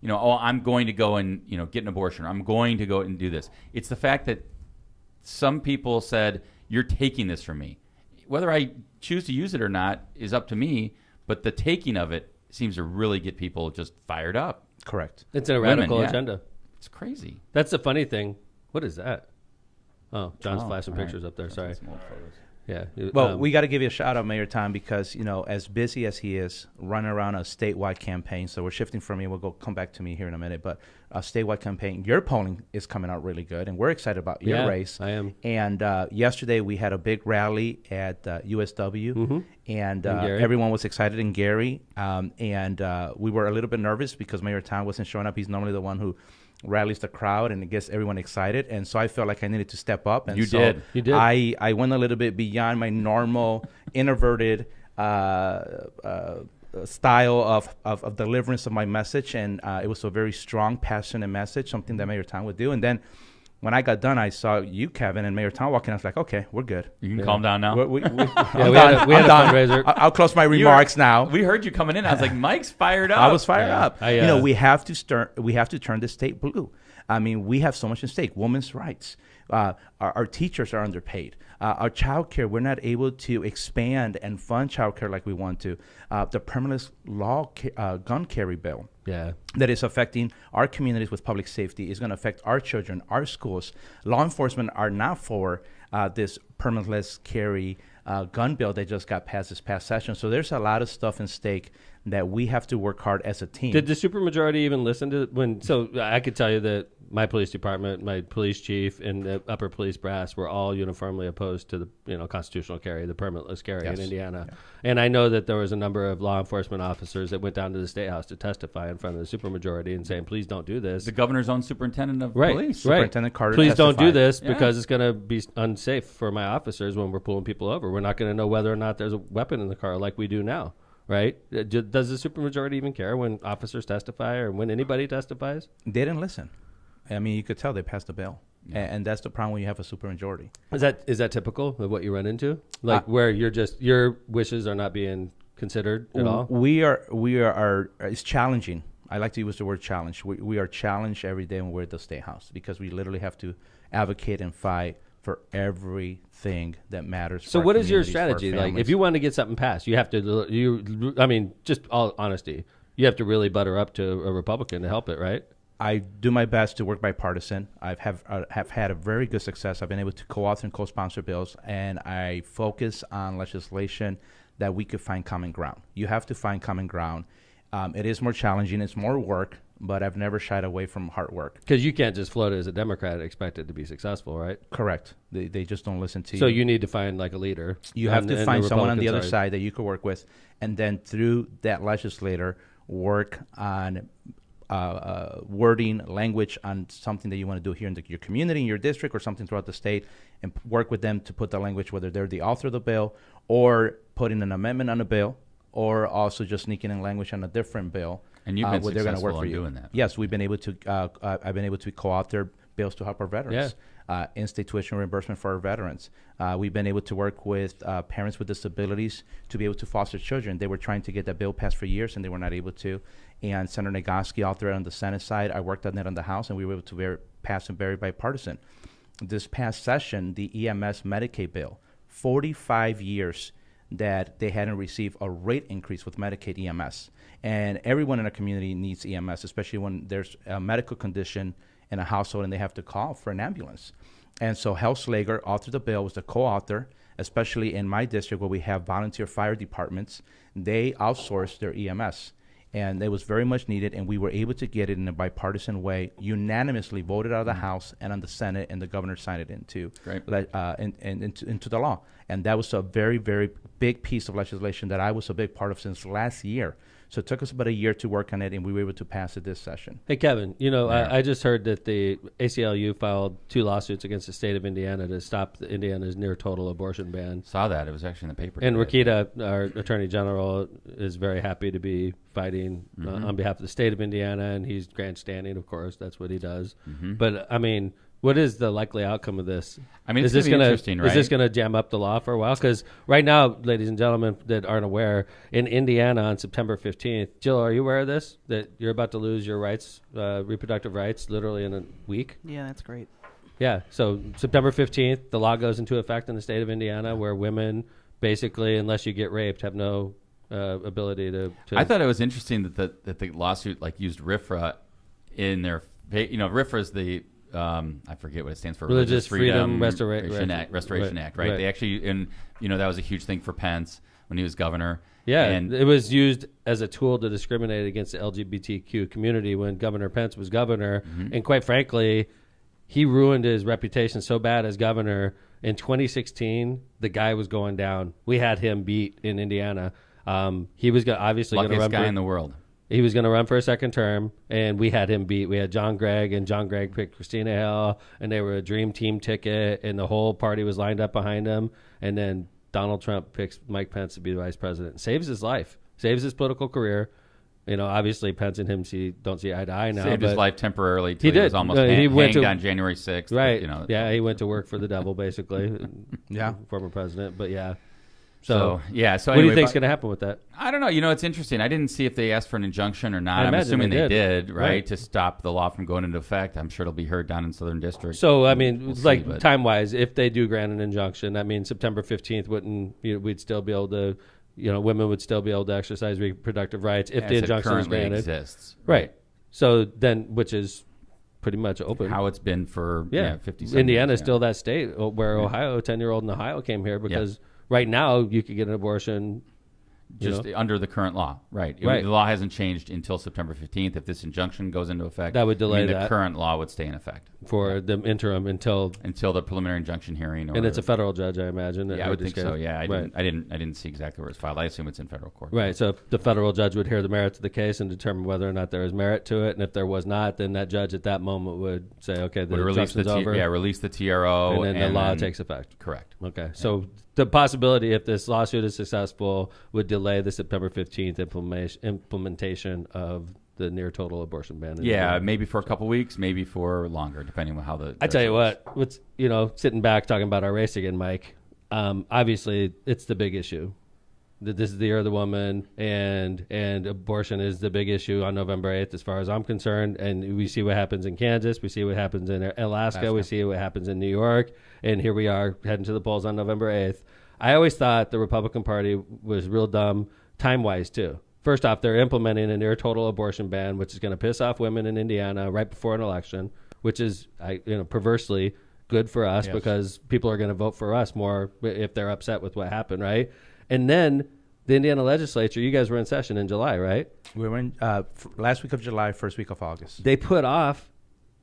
I'm going to go and get an abortion, or I'm going to go and do this. It's the fact that some people said, you're taking this from me. Whether I choose to use it or not is up to me, but the taking of it seems to really get people just fired up. Correct. It's a radical agenda. It's crazy. That's the funny thing. What is that? Oh, John's flashing pictures up there. Sorry. Some old photos. Yeah. Well, we got to give you a shout out, Mayor Tom, because as busy as he is running around a statewide campaign. So we're shifting from you. We'll come back to me here in a minute, but a statewide campaign. Your polling is coming out really good, and we're excited about your race. I am. And yesterday we had a big rally at USW, and everyone was excited in Gary. And we were a little bit nervous because Mayor Tom wasn't showing up. He's normally the one who rallies the crowd and it gets everyone excited, and so I felt like I needed to step up. And you did. I went a little bit beyond my normal introverted style of deliverance of my message, and it was a very strong, passionate message, something that Mayor Tom would do. And then when I got done, I saw you, Kevin, and Mayor Tom walking. I was like, okay, we're good. You can calm down now. We had a fundraiser. I'll close my remarks now. We heard you coming in. I was like, Mike's fired up. I was fired up. We have to turn the state blue. I mean, we have so much at stake. Women's rights. Our teachers are underpaid. Our child care, we're not able to expand and fund child care like we want to. The permanent law gun carry bill that is affecting our communities with public safety is going to affect our children, our schools. Law enforcement are not for this permitless carry gun bill that just got passed this past session. So there's a lot of stuff in stake that we have to work hard as a team. Did the supermajority even listen to when? So I could tell you that my police department, my police chief, and the upper police brass were all uniformly opposed to the constitutional carry, the permitless carry in Indiana. Yeah. And I know that there was a number of law enforcement officers that went down to the State House to testify in front of the supermajority and saying, "Please don't do this." The governor's own superintendent of police, Superintendent Carter. Please don't do this because it's going to be unsafe for my officers when we're pulling people over. We're not going to know whether or not there's a weapon in the car like we do now. Right? Does the supermajority even care when officers testify or when anybody testifies? They didn't listen. I mean, you could tell they passed the bill, and that's the problem when you have a supermajority. Is that typical of what you run into? Like where your wishes are not being considered at all? We are. It's challenging. I like to use the word challenge. We are challenged every day when we're at the State House because we literally have to advocate and fight for everything that matters. So what is your strategy? Like if you want to get something passed, you have to, just all honesty, you have to really butter up to a Republican to help it, right? I do my best to work bipartisan. I have had a very good success. I've been able to co-author and co-sponsor bills, and I focus on legislation that we could find common ground. You have to find common ground. It is more challenging. It's more work, but I've never shied away from hard work. Because you can't just float it as a Democrat and expect it to be successful, right? Correct. They just don't listen to you. So you need to find like a leader. You have to find someone on the other side that you could work with, and then through that legislator, work on wording, language on something that you want to do here in your community, in your district, or something throughout the state, and work with them to put the language, whether they're the author of the bill or putting an amendment on a bill, or also just sneaking in language on a different bill. And you've been successful in doing that. Yes, we've been able to. I've been able to co-author bills to help our veterans. In-state tuition reimbursement for our veterans. We've been able to work with parents with disabilities to be able to foster children. They were trying to get that bill passed for years, and they were not able to. And Senator Nagoski authored it on the Senate side. I worked on it on the House, and we were able to pass and very bipartisan. This past session, the EMS Medicaid bill, 45 years that they hadn't received a rate increase with Medicaid EMS. And everyone in a community needs EMS, especially when there's a medical condition in a household and they have to call for an ambulance. And so Hal Slager authored the bill, was the co-author. especially in my district where we have volunteer fire departments. They outsource their EMS. And it was very much needed, and we were able to get it in a bipartisan way, unanimously voted out of the House and on the Senate, and the governor signed it into into the law. And that was a very, very big piece of legislation that I was a big part of since last year. So it took us about a year to work on it, and we were able to pass it this session. Hey, Kevin, I just heard that the ACLU filed 2 lawsuits against the state of Indiana to stop Indiana's near total abortion ban. Saw that. It was actually in the paper. And today. Rakita, our Attorney General, is very happy to be fighting on behalf of the state of Indiana, and he's grandstanding, of course. That's what he does. But, I mean, what is the likely outcome of this? I mean, is this going to be interesting, right? Is this going to jam up the law for a while? Because right now, ladies and gentlemen that aren't aware, in Indiana on September 15th, Jill, are you aware of this? That you're about to lose your rights, reproductive rights, literally in a week? Yeah, that's great. Yeah, so September 15th, the law goes into effect in the state of Indiana where women basically, unless you get raped, have no ability to... I thought it was interesting that the lawsuit used RFRA in their... RFRA is the... I forget what it stands for. Religious Freedom Restoration Act, right? They actually, and that was a huge thing for Pence when he was governor. Yeah, and it was used as a tool to discriminate against the LGBTQ community when Governor Pence was governor. And quite frankly, he ruined his reputation so bad as governor. In 2016, the guy was going down. We had him beat in Indiana. He was obviously going to run. Luckiest guy in the world. He was going to run for a second term, and we had him beat. We had John Gregg, and John Gregg picked Christina Hill, and they were a dream team ticket, and the whole party was lined up behind him. And then Donald Trump picks Mike Pence to be the vice president. Saves his life, saves his political career. Obviously Pence and him don't see eye to eye now. Saved his life temporarily. He did. He was almost hanged on January 6th. Right. Yeah, he went to work for the devil, basically. Former president. But yeah. So what do you think is going to happen with that? I don't know. It's interesting. I didn't see if they asked for an injunction or not. I'm assuming they did, right? To stop the law from going into effect. I'm sure it'll be heard down in Southern District. So, I mean, time-wise, if they do grant an injunction, that means September 15th we'd still be able to, women would still be able to exercise reproductive rights if the injunction is granted. Exists. Right. So then, which is pretty much open. How it's been for 57 Indiana years, is still that state where Ohio, 10-year-old in Ohio came here because... Right now, you could get an abortion just under the current law, right? The law hasn't changed until September 15th. If this injunction goes into effect, that would delay the current law would stay in effect for the interim until the preliminary injunction hearing. And it's a federal judge, I imagine. Yeah, I would think so. Yeah, I didn't see exactly where it's filed. I assume it's in federal court. Right. So the federal judge would hear the merits of the case and determine whether or not there is merit to it. And if there was not, then that judge at that moment would say, "Okay, the injunction's over." Release the TRO, and then the law takes effect. Correct. Okay. So the possibility, if this lawsuit is successful, would delay the September 15th implementation of the near total abortion ban. Yeah, maybe for a couple weeks, maybe for longer, depending on how the... I tell you what's sitting back talking about our race again, Mike, obviously it's the big issue. This is the year of the woman, and abortion is the big issue on November 8th as far as I'm concerned. And we see what happens in Kansas. We see what happens in Alaska. We see what happens in New York. And here we are heading to the polls on November 8th. I always thought the Republican Party was real dumb time-wise, too. First off, they're implementing a near total abortion ban, which is going to piss off women in Indiana right before an election, which is, perversely good for us because people are going to vote for us more if they're upset with what happened, right? And then the Indiana legislature, you guys were in session in July, right? We were in last week of July, first week of August. They put off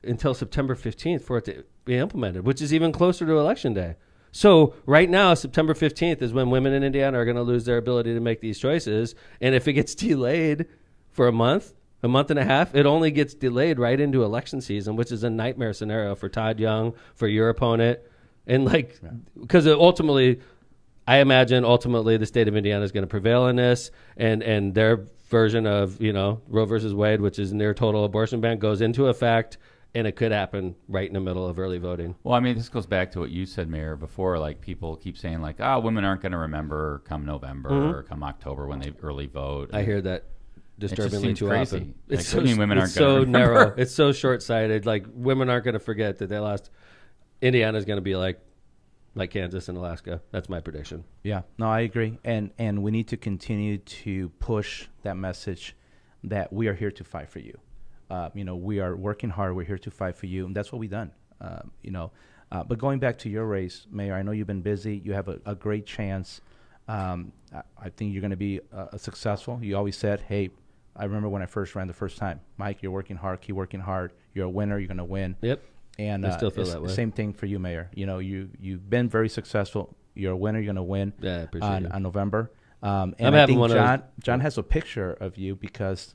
until September 15th for it to be implemented, which is even closer to Election Day. So right now, September 15th is when women in Indiana are going to lose their ability to make these choices. And if it gets delayed for a month and a half, it only gets delayed right into election season, which is a nightmare scenario for Todd Young, for your opponent. And because ultimately, I imagine the state of Indiana is going to prevail in this, and their version of, Roe versus Wade, which is near total abortion ban, goes into effect. And it could happen right in the middle of early voting. Well, I mean, this goes back to what you said, Mayor, before. People keep saying, women aren't going to remember come November or come October when they early vote. I hear that disturbingly too crazy. often. It's so women aren't so going to remember. Narrow. It's so short-sighted. Women aren't going to forget that they lost. Indiana's going to be like Kansas and Alaska. That's my prediction. Yeah, no, I agree. And we need to continue to push that message that we are here to fight for you. We are working hard. We're here to fight for you, and that's what we've done. But going back to your race, Mayor, I know you've been busy. You have a great chance. I think you're going to be successful. You always said, hey, I remember when I first ran the first time, Mike, you're working hard, keep working hard. You're a winner, you're going to win. Yep. And I still feel it's that the way. same thing for you, Mayor. You know, you've been very successful. You're a winner, you're going to win Yeah, I appreciate it. on November. And I'm I having think one of John has a picture of you because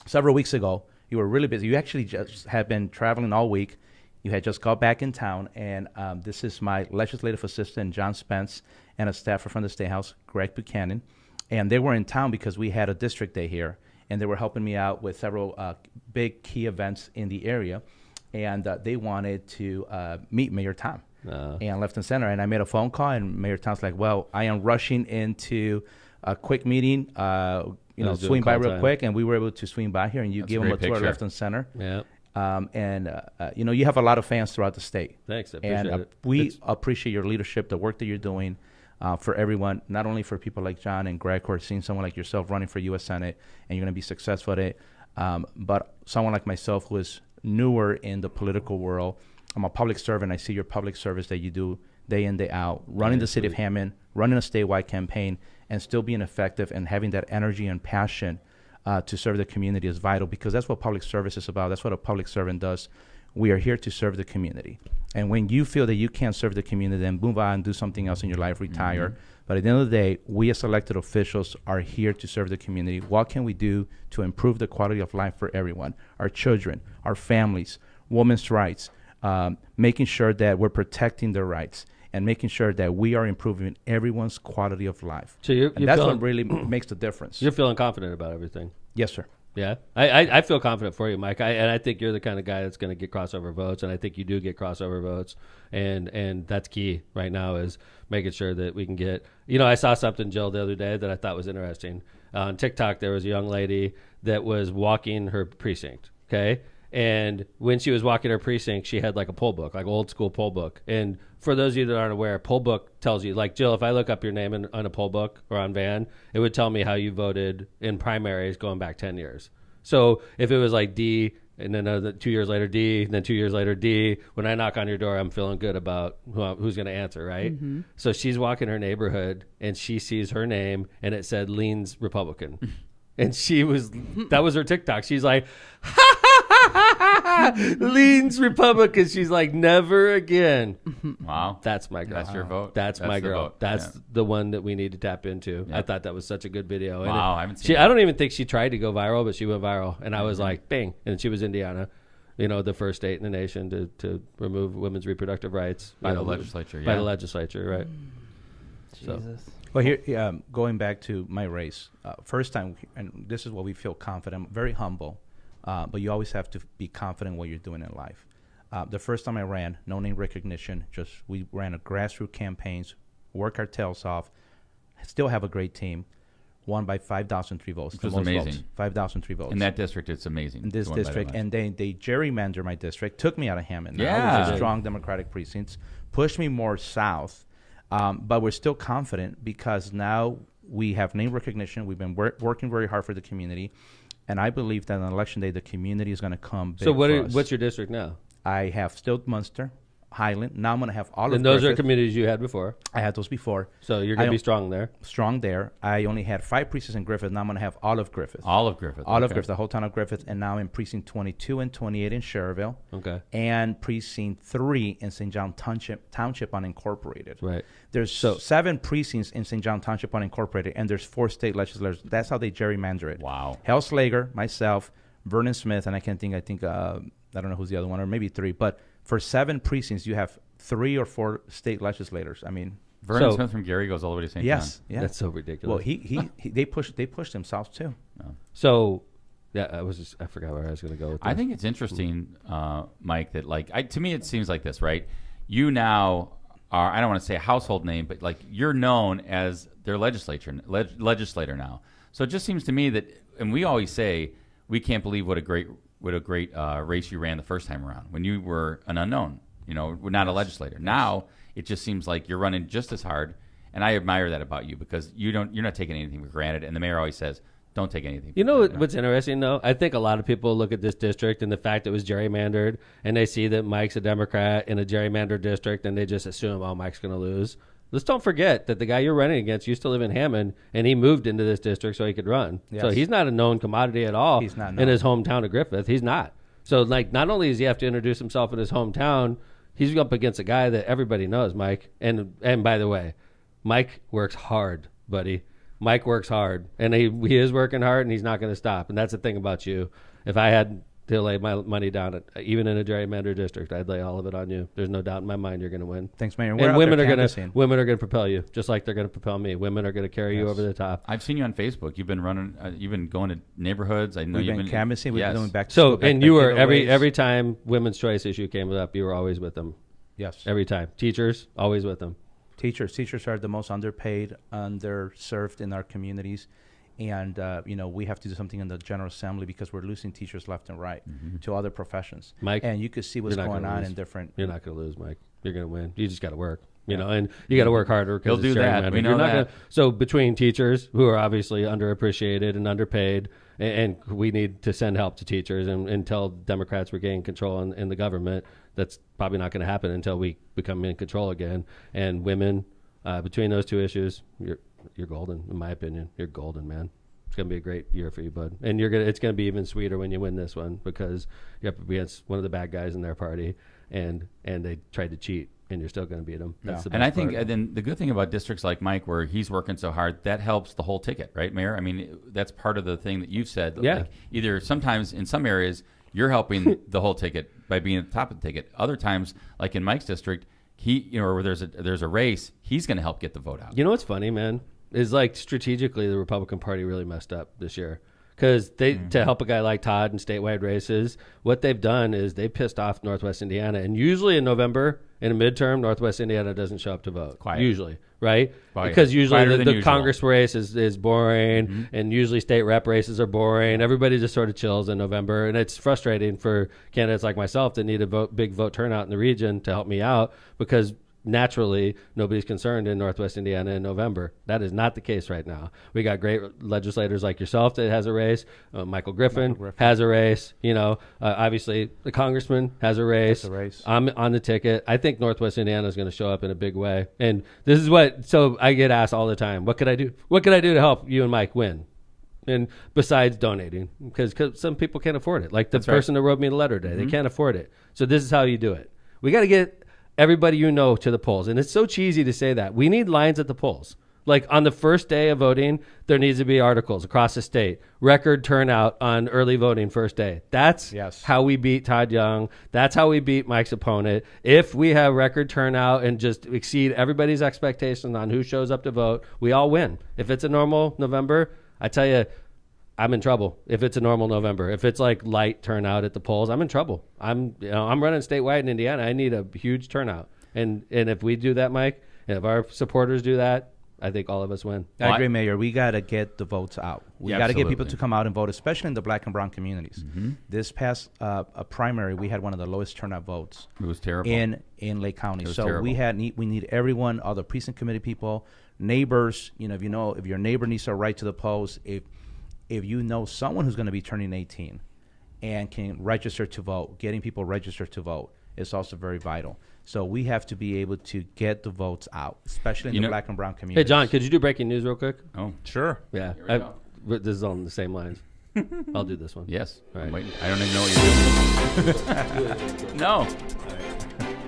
several weeks ago, you were really busy. You actually just had been traveling all week. You had just got back in town, and this is my legislative assistant, John Spence, and a staffer from the State House, Greg Buchanan. And they were in town because we had a district day here, and they were helping me out with several big key events in the area. And they wanted to meet Mayor Tom and left and center. And I made a phone call, and Mayor Tom's like, well, I am rushing into a quick meeting, swing by real quick. And we were able to swing by here, and you gave them a tour left and center. Yeah. You have a lot of fans throughout the state. Thanks. I appreciate it. We appreciate your leadership, the work that you're doing for everyone, not only for people like John and Greg who are seeing someone like yourself running for U.S. Senate, and you're going to be successful at it, but someone like myself who is newer in the political world. I'm a public servant. I see your public service that you do day in, day out, running the city of Hammond, running a statewide campaign, and still being effective and having that energy and passion to serve the community is vital, because that's what public service is about. That's what a public servant does. We are here to serve the community. And when you feel that you can't serve the community, then move on and do something else in your life, retire. Mm-hmm. But at the end of the day, we as elected officials are here to serve the community. What can we do to improve the quality of life for everyone, our children, our families, women's rights, making sure that we're protecting their rights, and making sure that we are improving everyone's quality of life. So you're that's feeling, what really makes the difference. You're feeling confident about everything. Yes, sir. Yeah, I feel confident for you, Mike. And I think you're the kind of guy that's going to get crossover votes, and I think you do get crossover votes, and that's key right now is making sure that we can get. I saw something, Jill, the other day that I thought was interesting. On TikTok, there was a young lady that was walking her precinct. Okay. And when she was walking her precinct, she had like a poll book, like old school poll book. And for those of you that aren't aware, poll book tells you, like, Jill, if I look up your name on a poll book or on Van, it would tell me how you voted in primaries going back 10 years. So if it was like D, and then 2 years later D, and then 2 years later D, when I knock on your door, I'm feeling good about who's going to answer, right? Mm-hmm. So she's walking her neighborhood, and she sees her name, and it said leans Republican. And that was her TikTok. She's like, leans Republican. She's like, never again. Wow. That's my girl. That's your vote. That's my girl. Vote. That's the one that we need to tap into. Yep. I thought that was such a good video. Wow. I haven't seen I don't even think she tried to go viral, but she went viral. And I was like, bang. And she was Indiana, the first state in the nation to remove women's reproductive rights. By the legislature, By the legislature, right. Jesus. Well, here, going back to my race, first time, and this is what we feel confident. I'm very humble, but you always have to be confident in what you're doing in life. The first time I ran, no name recognition, we ran a grassroots campaigns, work our tails off, still have a great team, won by 5,003 votes. Which was amazing. Votes, 5,003 votes. In that district, it's amazing. In this district, and they gerrymandered my district, took me out of Hammond. Yeah. Which is strong Democratic precincts, pushed me more south. But we're still confident because now we have name recognition. We've been working very hard for the community. And I believe that on election day, the community is going to come big. So what's your district now? I have still Munster, Highland. Now I'm going to have all of And those Griffith. are communities you had before. I had those before. So you're going to be strong there. Strong there. I only had 5 precincts in Griffith. Now I'm going to have all of Griffith. All of Griffith. All of Griffith, the whole town of Griffith. And now in precinct 22 and 28 in Schererville. Okay. And precinct 3 in St. John Township unincorporated. Right. There's 7 precincts in St. John Township unincorporated, and there's 4 state legislators. That's how they gerrymander it. Wow. Hal Slager, myself, Vernon Smith, and I don't know who's the other one, or maybe 3. But for 7 precincts, you have 3 or 4 state legislators. I mean, Vernon Smith from Gary goes all the way to St. John. Yes, yeah. That's so ridiculous. Well, they pushed him south too. No. So, yeah, I forgot where I was going to go with this. I think it's interesting, Mike, that to me it seems like this, right? You now are, I don't want to say a household name, but like you're known as their legislator now. So it just seems to me that, and we always say we can't believe what a great race you ran the first time around when you were an unknown. We're not a legislator. Now it just seems like you're running just as hard, and I admire that about you because you're not taking anything for granted. And the mayor always says, don't take anything. You know what's interesting, though? I think a lot of people look at this district and the fact it was gerrymandered, and they see that Mike's a Democrat in a gerrymandered district, and they just assume, oh, Mike's going to lose. Let's don't forget that the guy you're running against used to live in Hammond, and he moved into this district so he could run. Yes. So he's not a known commodity at all He's not in known. his hometown of Griffith. He's not. So, like, not only does he have to introduce himself in his hometown, he's up against a guy that everybody knows, Mike. And by the way, Mike works hard, buddy. Mike works hard, and he is working hard, and he's not going to stop. And that's the thing about you. If I had to lay my money down, even in a gerrymandered district, I'd lay all of it on you. There's no doubt in my mind you're going to win. Thanks, Mayor. And women are going to propel you, just like they're going to propel me. Women are going to carry you over the top. I've seen you on Facebook. You've been running. You've been going to neighborhoods. I know We've you've been canvassing. We've been doing back to So, school, back and to you were giveaways. every time women's choice issue came up, you were always with them. Yes. Every time. Teachers, always with them. Teachers are the most underpaid, underserved in our communities. And, we have to do something in the General Assembly because we're losing teachers left and right to other professions. Mike, and you could see what's you're not going gonna on lose. in different. You're not going to lose, Mike. You're going to win. You just got to work, and you got to work harder. He'll do that. We know You're not that. So between teachers who are obviously underappreciated and underpaid, and we need to send help to teachers and tell Democrats we're gaining control in the government. That's probably not going to happen until we become in control again. And women, between those two issues, you're golden, in my opinion. You're golden, man. It's going to be a great year for you, bud. And it's going to be even sweeter when you win this one because you're up against one of the bad guys in their party, and they tried to cheat, and you're still going to beat them. That's the best And I think part. then the good thing about districts like Mike, where he's working so hard, that helps the whole ticket, right, Mayor? I mean, that's part of the thing that you've said. Yeah. Like, either sometimes in some areas you're helping the whole ticket by being at the top of the ticket. Other times, like in Mike's district, where there's a race, he's going to help get the vote out. You know what's funny, man? Is like strategically the Republican Party really messed up this year because to help a guy like Todd in statewide races, what they've done is they pissed off Northwest Indiana, and usually in November in a midterm, Northwest Indiana doesn't show up to vote. Quiet. Usually, right? Quiet. Because usually Quieter than the usual. Congress race is boring, and usually state rep races are boring. Everybody just sort of chills in November, and it's frustrating for candidates like myself that need a big vote turnout in the region to help me out because naturally nobody's concerned in Northwest Indiana in November. That is not the case right now. We got great legislators like yourself that has a race. Michael Griffin has a race. Obviously the congressman has a race. I'm on the ticket. I think Northwest Indiana is going to show up in a big way. And this is so I get asked all the time, what could I do? What could I do to help you and Mike win? And besides donating, because some people can't afford it. Like the person that wrote me the letter today, they can't afford it. So this is how you do it. We got to get everybody to the polls. And it's so cheesy to say that. We need lines at the polls. Like on the first day of voting, there needs to be articles across the state. Record turnout on early voting first day. That's how we beat Todd Young. That's how we beat Mike's opponent. If we have record turnout and just exceed everybody's expectations on who shows up to vote, we all win. If it's a normal November, I tell you, I'm in trouble. If it's a normal November, if it's like light turnout at the polls, I'm in trouble. I'm running statewide in Indiana. I need a huge turnout, and if we do that, Mike, and if our supporters do that, I think all of us win. I agree, Mayor. We got to get the votes out. We got to get people absolutely. to come out and vote, especially in the black and brown communities. This past a primary, we had one of the lowest turnout votes. It was terrible. in Lake County. was So terrible. we need everyone, all the precinct committee people, neighbors. If your neighbor needs to write to the polls, if you know someone who's going to be turning 18 and can register to vote, getting people registered to vote is also very vital. So we have to be able to get the votes out, especially in the black and brown communities. Hey, John, could you do breaking news real quick? Oh, Sure. Yeah, we go. this is on the same lines. I'll do this one. yes. All right. I'm waiting. I don't even know what you're doing. No.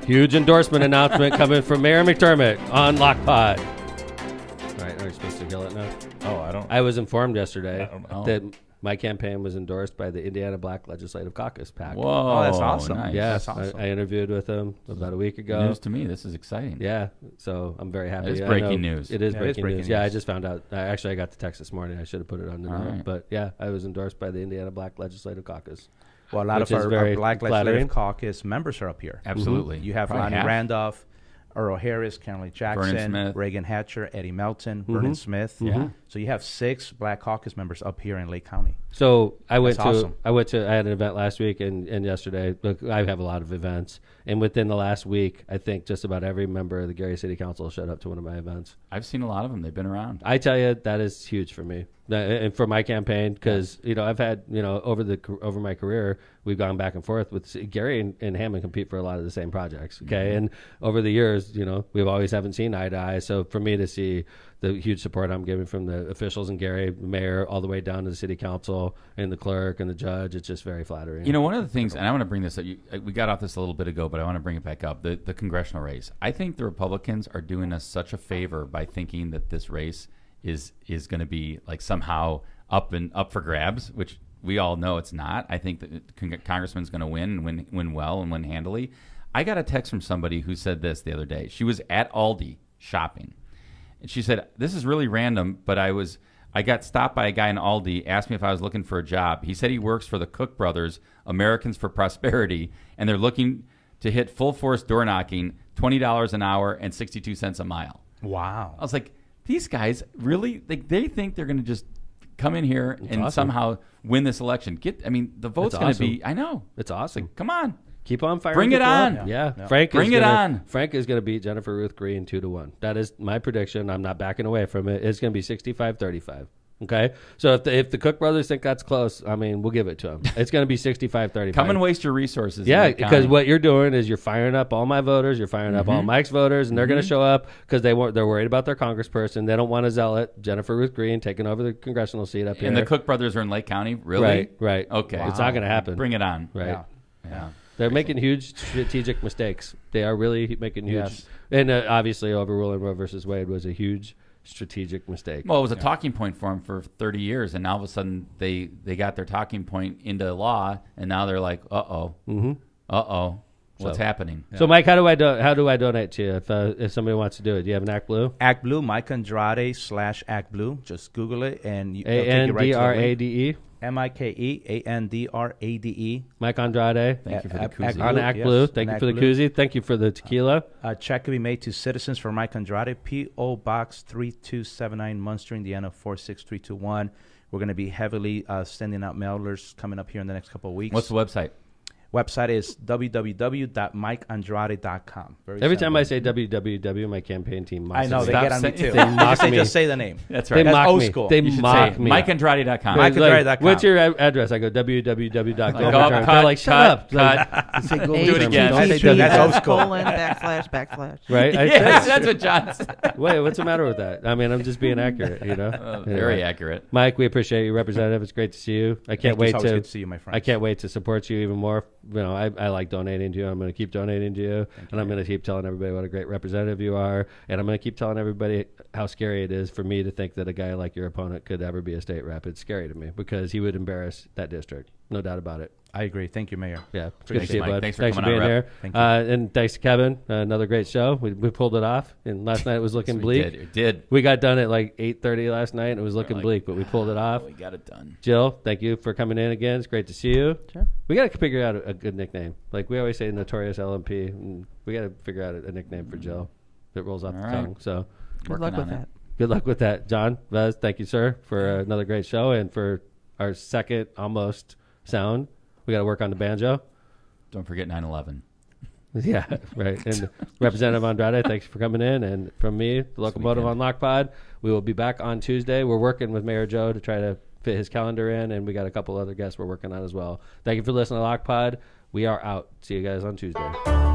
Huge endorsement announcement coming from Mayor McDermott on Lockpod. All right, are we supposed to kill it now? Oh, I don't. I was informed yesterday I don't know. that my campaign was endorsed by the Indiana Black Legislative Caucus PAC. Whoa. that's awesome. Nice. Yeah, That's awesome. I interviewed with them about a week ago. News to me. This is exciting. Yeah, so I'm very happy. It is I breaking know news. It is Yeah, breaking news. Yeah, I just found out. Actually, I got the text this morning. I should have put it on the All note. right. But yeah, I was endorsed by the Indiana Black Legislative Caucus. Well, a lot which of is our very black flattering. legislative caucus members are up here. Absolutely. You have Probably Ronnie half. Randolph, Earl Harris, Carolee Jackson, Smith. Reagan Hatcher, Eddie Melton, Vernon Smith. Yeah. So you have 6 Black Caucus members up here in Lake County. So I went That's awesome. I had an event last week and yesterday. Look, I have a lot of events, and within the last week, I think just about every member of the Gary City Council showed up to one of my events. I've seen a lot of them. They've been around. I tell you, that is huge for me. And for my campaign, because I've had over my career, we've gone back and forth with Gary and Hammond compete for a lot of the same projects. Okay, and over the years, we've always haven't seen eye to eye. So for me to see the huge support I'm getting from the officials and Gary, the mayor, all the way down to the city council and the clerk and the judge, it's just very flattering. One of the things, and I want to bring this up. We got off this a little bit ago, but I want to bring it back up. The congressional race. I think the Republicans are doing us such a favor by thinking that this race is going to be like somehow up for grabs, which we all know it's not. I think that the congressman's going to win well and win handily. I got a text from somebody who said this the other day. She was at Aldi shopping, and she said, "This is really random, but I got stopped by a guy in Aldi, asked me if I was looking for a job. He said he works for the Cook Brothers, Americans for Prosperity, and they're looking to hit full force door knocking, $20 an hour and 62 cents a mile." Wow. I was like, these guys really, they think they're going to just come in here and somehow win this election. The vote's going to be, I know. It's awesome. Come on. Keep on firing. Bring it on. Yeah. Frank is going to beat Jennifer Ruth Green 2-1. That is my prediction. I'm not backing away from it. It's going to be 65-35. Okay, so if the Cook brothers think that's close, we'll give it to them. It's going to be 65-35. Come and waste your resources. Yeah, because what you're doing is you're firing up all my voters, you're firing up all Mike's voters, and they're going to show up because they're worried about their congressperson. They don't want to zealot Jennifer Ruth Green taking over the congressional seat up here. And the Cook brothers are in Lake County, really? Right. Okay, It's not going to happen. Bring it on. Right. Yeah. They're making huge strategic mistakes. They are really making huge, and obviously overruling Roe versus Wade was a huge strategigic mistake. Well, it was a talking point for them for 30 years, and now all of a sudden they got their talking point into law, and now they're like, what's happening? So, Mike, how do I donate to you if somebody wants to do it? Do you have an Act Blue? Act Blue, Mike Andrade /Act Blue. Just Google it, and it'll take you right to the link. ANDRADE. MikeAndrade. Mike Andrade. Thank you for the koozie. On Act Blue. Thank you for the koozie. Thank you for the tequila. A check can be made to Citizens for Mike Andrade, P.O. Box 3279, Munster, Indiana 46321. We're going to be heavily sending out mailers coming up here in the next couple of weeks. What's the website? Website is www.mikeandrade.com. Every time I say www, my campaign team mocks I know, me. they get on me too. They mock me. Just say the name. That's right. They mock old me. school. They You should mock say me. MikeAndrade.com. MikeAndrade.com. What's your address? I go www.go. Cut, like, shut cut. up. Say go Do it again. Don't say That's old school. // Right? Yes, that's what John said. Wait, what's the matter with that? I'm just being accurate, Very accurate. Mike, we appreciate you, Representative. It's great to see you. I can't wait It's always good to see you, my friend. I can't wait to support you even more. I like donating to you. I'm going to keep donating to you, and I'm going to keep telling everybody what a great representative you are, and I'm going to keep telling everybody how scary it is for me to think that a guy like your opponent could ever be a state rep. It's scary to me because he would embarrass that district. No doubt about it. I agree. Thank you, Mayor. Yeah, it's good to see you, Mike. bud. Thanks for Thanks for coming being on, here. Rep. Thank you. And thanks to Kevin. Another great show. We pulled it off, and last night it was looking bleak. It did. We got done at like 8:30 last night, and it was looking bleak, but we pulled it off. We got it done. Jill, thank you for coming in again. It's great to see you. Sure. We got to figure out a good nickname. Like we always say, Notorious LMP. And we got to figure out a nickname for Jill that rolls off the tongue. So Good luck with that. good luck with that. John Vez, thank you, sir, for another great show and for our second almost sound. We got to work on the banjo. Don't forget 9/11. Yeah, right. And Representative Andrade, thanks for coming in. And from me, the Locomotive on Lock Pod, we will be back on Tuesday. We're working with Mayor Joe to try to fit his calendar in, and we got a couple other guests we're working on as well. Thank you for listening to Lock Pod. We are out. See you guys on Tuesday.